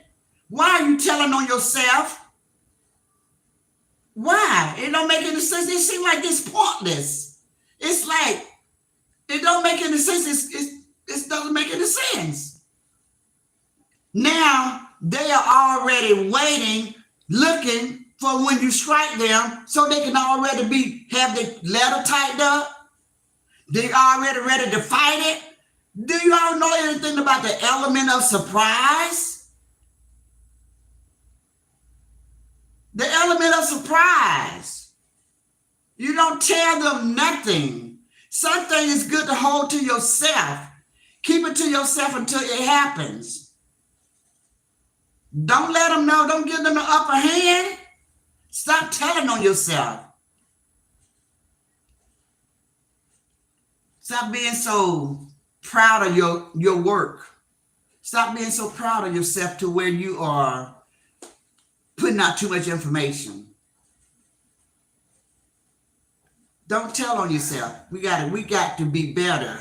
Why are you telling on yourself? Why? It don't make any sense. It seems like it's pointless. It's like, it don't make any sense. It doesn't make any sense. Now, they are already waiting, looking for when you strike them, so they can already have the letter typed up. They already ready to fight it. Do you all know anything about the element of surprise? The element of surprise. You don't tell them nothing. Something is good to hold to yourself. Keep it to yourself until it happens. Don't let them know. Don't give them the upper hand. Stop telling on yourself. Stop being so proud of your work. Stop being so proud of yourself to where you are putting out too much information. Don't tell on yourself. We got to be better.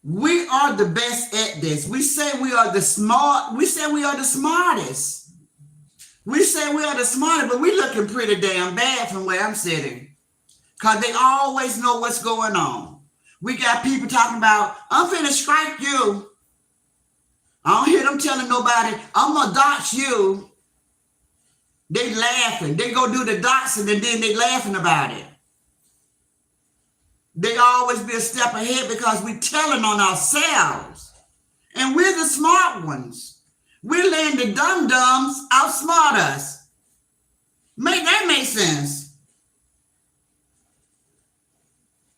We are the best at this. We say we are the smart. We say we are the smartest. We say we are the smartest, but we looking pretty damn bad from where I'm sitting. Because they always know what's going on. We got people talking about, I'm finna strike you. I don't hear them telling nobody, I'm gonna dox you. They laughing. They go do the doxing and then they laughing about it. They always be a step ahead because we telling on ourselves. And we're the smart ones. We're letting the dum-dums outsmart us. Make that make sense.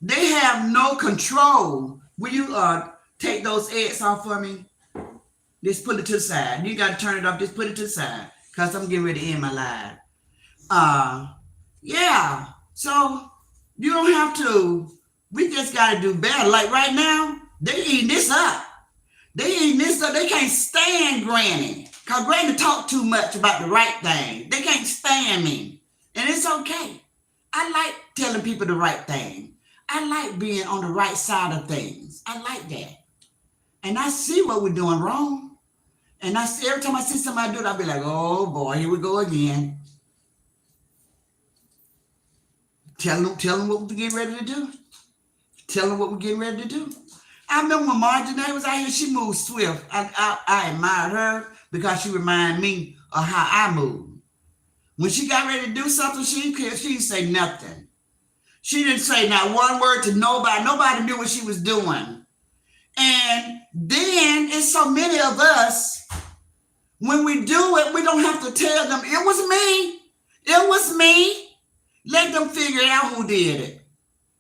They have no control. Will you take those eggs off for me? Just put it to the side. You got to turn it off. Just put it to the side because I'm getting ready to end my live. Yeah. So you don't have to. We just got to do better. Like right now, they eating this up. They eating this up. They can't stand Granny because Granny talk too much about the right thing. They can't stand me. And it's okay. I like telling people the right thing. I like being on the right side of things. I like that. And I see what we're doing wrong. And I see every time I see somebody do it, I'll be like, oh boy, here we go again. Tell them what we're getting ready to do. Tell them what we're getting ready to do. I remember when Marjorie was out here, she moved swift. I admired her because she reminded me of how I move. When she got ready to do something, she didn't say nothing. She didn't say not one word to nobody. Nobody knew what she was doing. And then it's so many of us, when we do it, we don't have to tell them, it was me. It was me. Let them figure out who did it.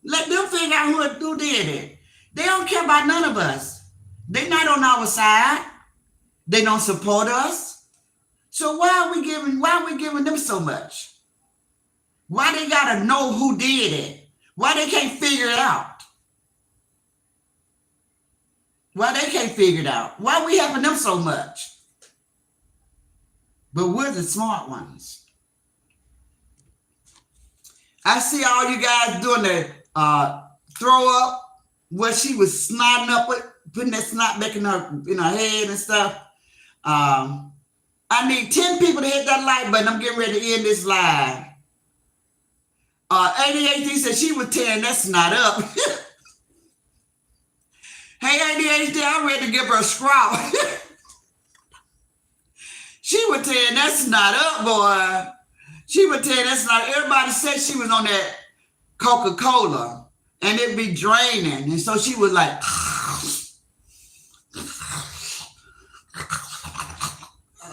Let them figure out who did it. They don't care about none of us. They're not on our side. They don't support us. So why are we giving them so much? Why they gotta know who did it? Why they can't figure it out? Why they can't figure it out? Why we helping them so much? But we're the smart ones. I see all you guys doing the throw up where she was snotting up with, putting that snot back in her head and stuff. I need 10 people to hit that like button. I'm getting ready to end this live. 88 said she was tearing that snot up. Hey, ADHD, I'm ready to give her a scrap. She was tearing that snot up, boy. She was tearing that snot. Everybody said she was on that Coca-Cola and it'd be draining. And so she was like, I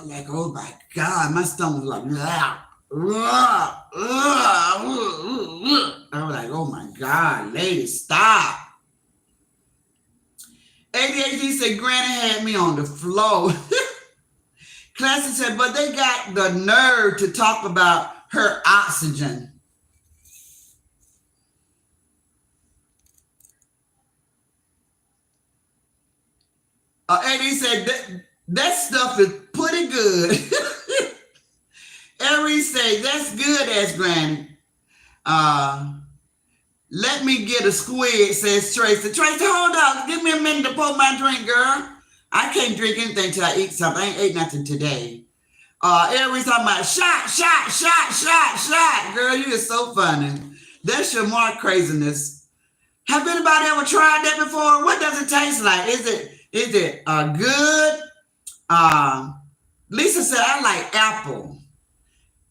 was like, oh my God, my stomach was like, I was like, oh my God, lady, stop. ADHD said, Granny had me on the floor. Classy said, but they got the nerve to talk about her oxygen. AD said, that stuff is pretty good. Every say, that's good, as Granny. Let me get a squid, says Tracy. Tracy, hold up. Give me a minute to pour my drink, girl. I can't drink anything till I eat something. I ain't ate nothing today. Every talking about shot. Girl, you are so funny. That's your mark craziness. Have anybody ever tried that before? What does it taste like? Is it good? Lisa said, I like apple.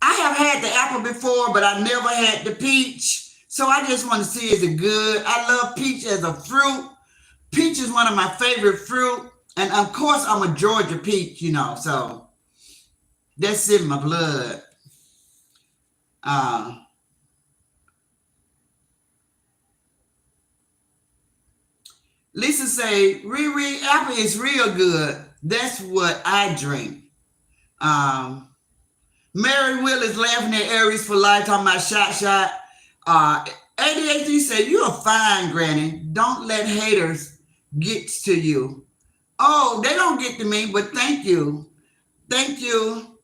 I have had the apple before, but I never had the peach. So I just want to see, is it good? I love peach as a fruit. Peach is one of my favorite fruit. And of course, I'm a Georgia peach, so that's in my blood. Uh, Lisa say, Riri, apple is real good. That's what I drink. Um, Mary Will is laughing at Aries for life, talking about shot. ADHD said, you're fine, Granny. Don't let haters get to you. Oh, they don't get to me, but thank you. Thank you.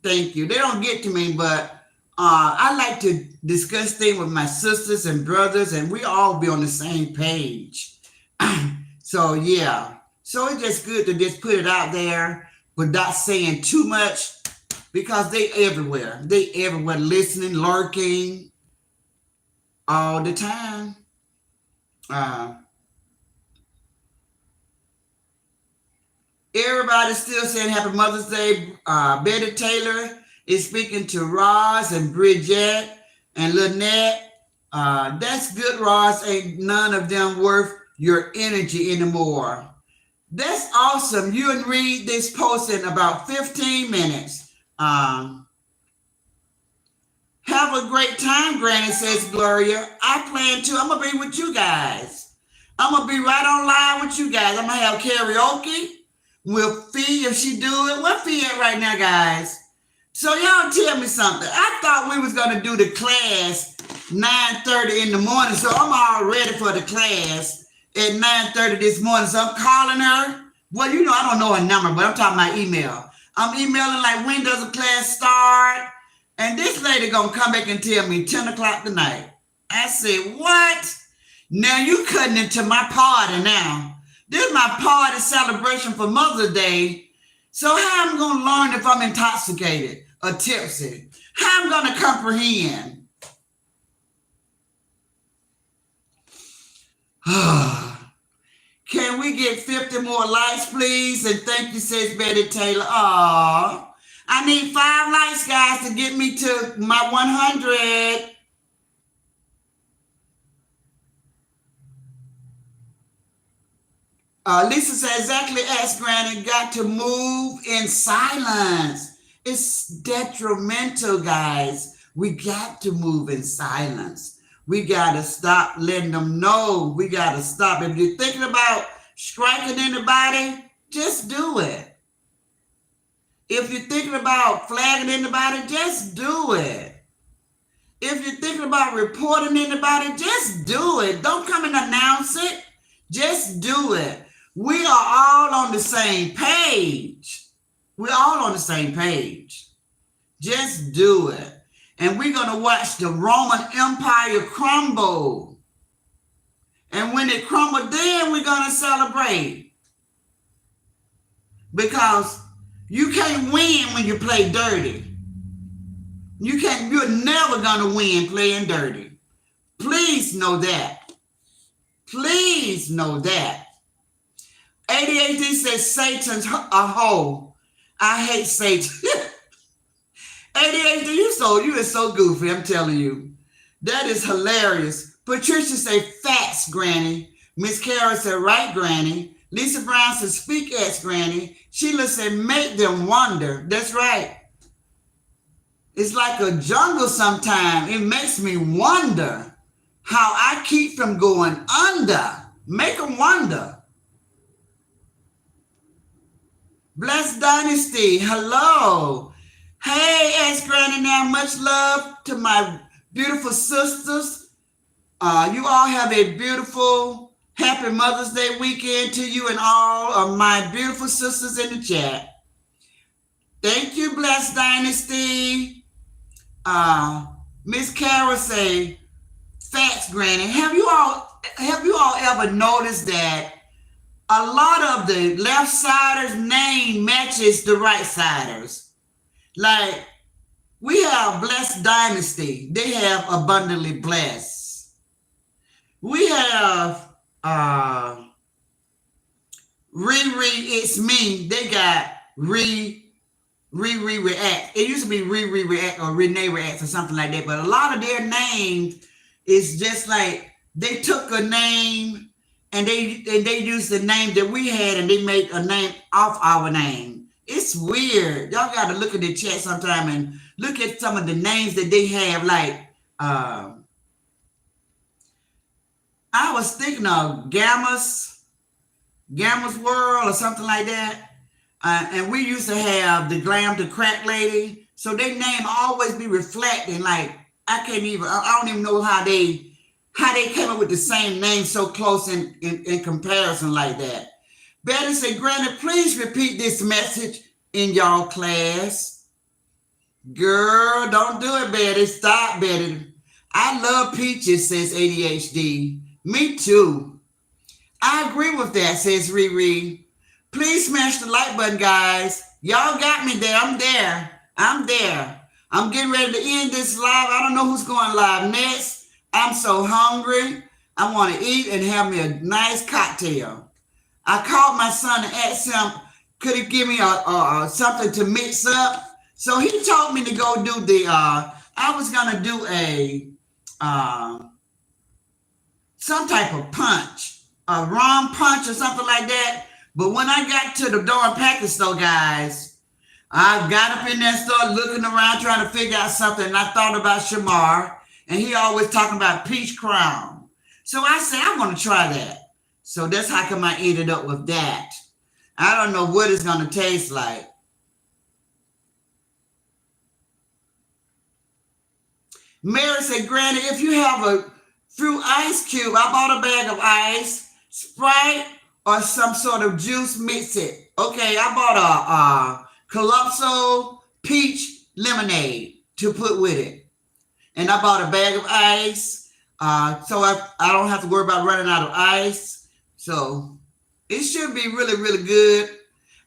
Thank you. They don't get to me, but I like to discuss things with my sisters and brothers, and we all be on the same page. So, yeah. So it's just good to just put it out there without saying too much because they everywhere. They everywhere listening, lurking all the time. Everybody's still saying Happy Mother's Day. Betty Taylor is speaking to Roz and Bridget and Lynette. That's good, Roz. Ain't none of them worth your energy anymore. That's awesome. You can read this post in about 15 minutes. Have a great time, Granny, says Gloria. I plan to. I'm going to be with you guys. I'm going to be right on live with you guys. I'm going to have karaoke with Fee if she do it. Where Fee at right now, guys? So y'all tell me something. I thought we was going to do the class 9:30 in the morning, so I'm all ready for the class at 9:30 this morning. So I'm calling her. Well, I don't know her number, but I'm talking about email. I'm emailing like, when does the class start? And this lady gonna come back and tell me 10 o'clock tonight. I said, what? Now you cutting into my party now. This is my party celebration for Mother's Day. So how am I gonna learn if I'm intoxicated or tipsy? How am I gonna comprehend? Can we get 50 more likes, please? And thank you, says Betty Taylor. Aww. I need 5 likes, guys, to get me to my 100. Lisa said, exactly as Granny, got to move in silence. It's detrimental, guys. We got to move in silence. We got to stop letting them know. We got to stop. If you're thinking about striking anybody, just do it. If you're thinking about flagging anybody, just do it. If you're thinking about reporting anybody, just do it. Don't come and announce it. Just do it. We are all on the same page. We're all on the same page. Just do it. And we're going to watch the Roman Empire crumble. And when it crumbled, then we're going to celebrate. Because you can't win when you play dirty. You're never going to win playing dirty. Please know that. Please know that. ADHD says Satan's a hoe. I hate Satan. ADHD, you are so goofy, I'm telling you. That is hilarious. Patricia say facts, Granny. Miss Carol said right, Granny. Lisa Brown said speak as Granny. Sheila said make them wonder. That's right. It's like a jungle sometimes. It makes me wonder how I keep from going under. Make them wonder. Blessed Dynasty, hello. Hey, Ask Granny now. Much love to my beautiful sisters. You all have a beautiful, happy Mother's Day weekend to you and all of my beautiful sisters in the chat. Thank you, Blessed Dynasty. Miss Carol say, facts, Granny. Have you all ever noticed that a lot of the left-siders' name matches the right-siders? Like, we have Blessed Dynasty. They have Abundantly Blessed. We have Riri, It's Me. They got Riri. Riri React. It used to be Riri React or Renee Reacts or something like that. But a lot of their names is just like they took a name and they used the name that we had and they made a name off our name. It's weird. Y'all got to look at the chat sometime and look at some of the names that they have. Like I was thinking of Gamma's World or something like that. And we used to have the Glam the Crack Lady. So their name always be reflecting. Like I don't even know how they came up with the same name so close in comparison like that. Betty said, Granny, please repeat this message in y'all class. Girl, don't do it, Betty. Stop, Betty. I love peaches, says ADHD. Me too. I agree with that, says Riri. Please smash the like button, guys. Y'all got me there. I'm there. I'm getting ready to end this live. I don't know who's going live next. I'm so hungry. I want to eat and have me a nice cocktail. I called my son and asked him, could he give me something to mix up? So he told me to go do I was going to do some type of punch, a rum punch or something like that. But when I got to the Dawn package store, guys, I got up in there and started looking around trying to figure out something. And I thought about Shamar, and he always talking about peach crown. So I said, I want to try that. So that's how come I ended up with that. I don't know what it's going to taste like. Mary said, Granny, if you have a fruit ice cube, I bought a bag of ice, Sprite, or some sort of juice, mix it. Okay, I bought a Calypso peach lemonade to put with it. And I bought a bag of ice, so I don't have to worry about running out of ice. So it should be really, really good.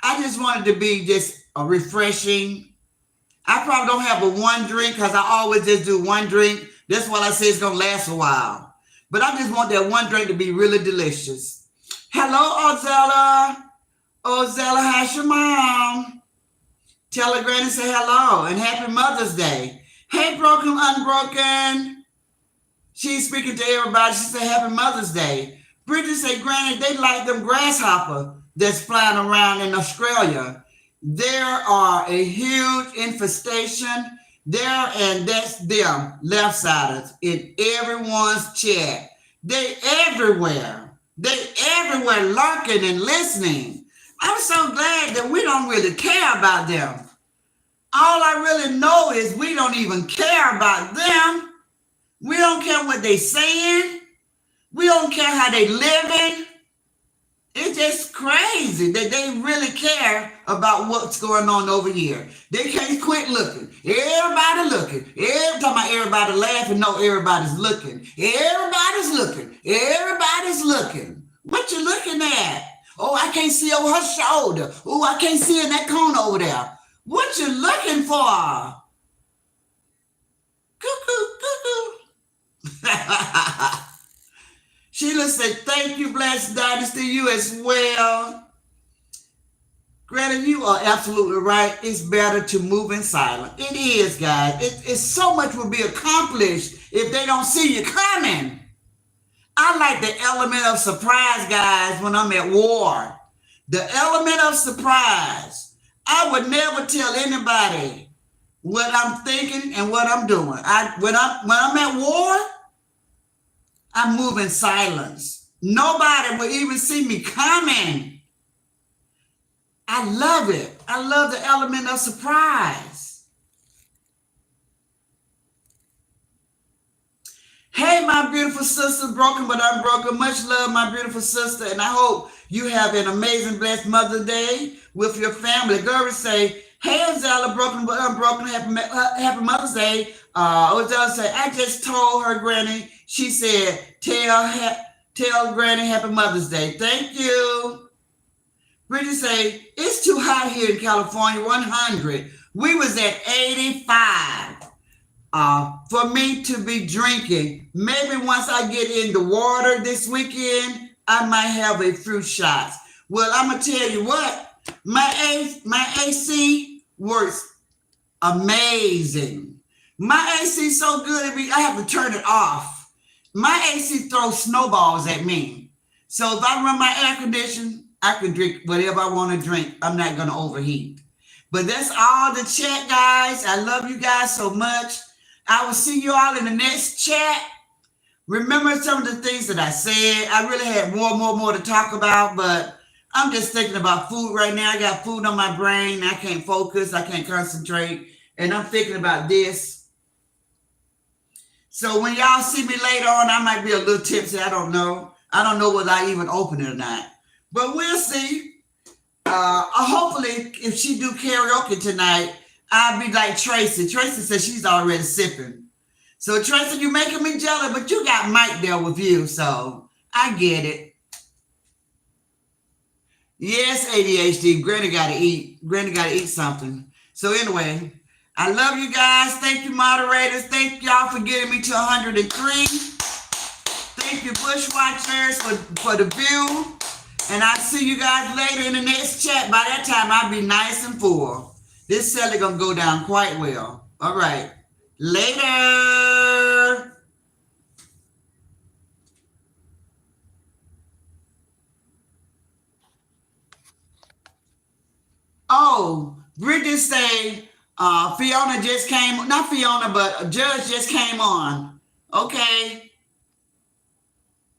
I just wanted to be just refreshing. I probably don't have a one drink because I always just do one drink. That's why I say it's going to last a while. But I just want that one drink to be really delicious. Hello, Ozella. Ozella, how's your mom? Tell her Granny say hello and happy Mother's Day. Hey, Broken Unbroken. She's speaking to everybody. She said happy Mother's Day. Bridget said, Granny, they like them grasshopper that's flying around in Australia. There are a huge infestation there, and that's them left-siders in everyone's chat. They everywhere. They everywhere lurking and listening. I'm so glad that we don't really care about them. All I really know is we don't even care about them. We don't care what they saying. We don't care how they living. It's just crazy that they really care about what's going on over here. They can't quit looking. Everybody looking. Talking about everybody laughing. No, everybody's looking. Everybody's looking. Everybody's looking. What you looking at? Oh, I can't see over her shoulder. Oh, I can't see in that corner over there. What you looking for? Cuckoo, cuckoo. Sheila said, thank you, Blessed Dynasty, you as well. Granny, you are absolutely right. It's better to move in silence. It is, guys. It's so much will be accomplished if they don't see you coming. I like the element of surprise, guys, when I'm at war. The element of surprise. I would never tell anybody what I'm thinking and what I'm doing. When I'm at war, I move in silence. Nobody will even see me coming. I love it. I love the element of surprise. Hey, my beautiful sister, broken but unbroken. Much love, my beautiful sister. And I hope you have an amazing, blessed Mother's Day with your family. Girl, say, hey, Ozella, broken but unbroken. Happy Mother's Day. Ozella said, I just told her, Granny. She said, tell Granny happy Mother's Day. Thank you. Bridget say, it's too hot here in California, 100. We was at 85 for me to be drinking. Maybe once I get in the water this weekend, I might have a fruit shot. Well, I'm going to tell you what, my AC works amazing. My AC so good, I have to turn it off. My AC throws snowballs at me. So if I run my air condition, I can drink whatever I want to drink. I'm not going to overheat. But that's all the chat, guys. I love you guys so much. I will see you all in the next chat. Remember some of the things that I said. I really had more to talk about, but I'm just thinking about food right now. I got food on my brain. I can't focus. I can't concentrate. And I'm thinking about this. So when y'all see me later on, I might be a little tipsy. I don't know. I don't know whether I even open it or not. But we'll see. Hopefully, if she do karaoke tonight, I'll be like Tracy. Tracy says she's already sipping. So Tracy, you're making me jealous, but you got Mike there with you, so I get it. Yes, ADHD. Granny got to eat. Granny got to eat something. So anyway, I love you guys. Thank you, moderators. Thank y'all for getting me to 103. Thank you, Bushwatchers, for the view. And I'll see you guys later in the next chat. By that time, I'll be nice and full. This cellar going to go down quite well. All right. Later. Oh, Bridget say Fiona just came. Not Fiona, but a judge just came on. Okay.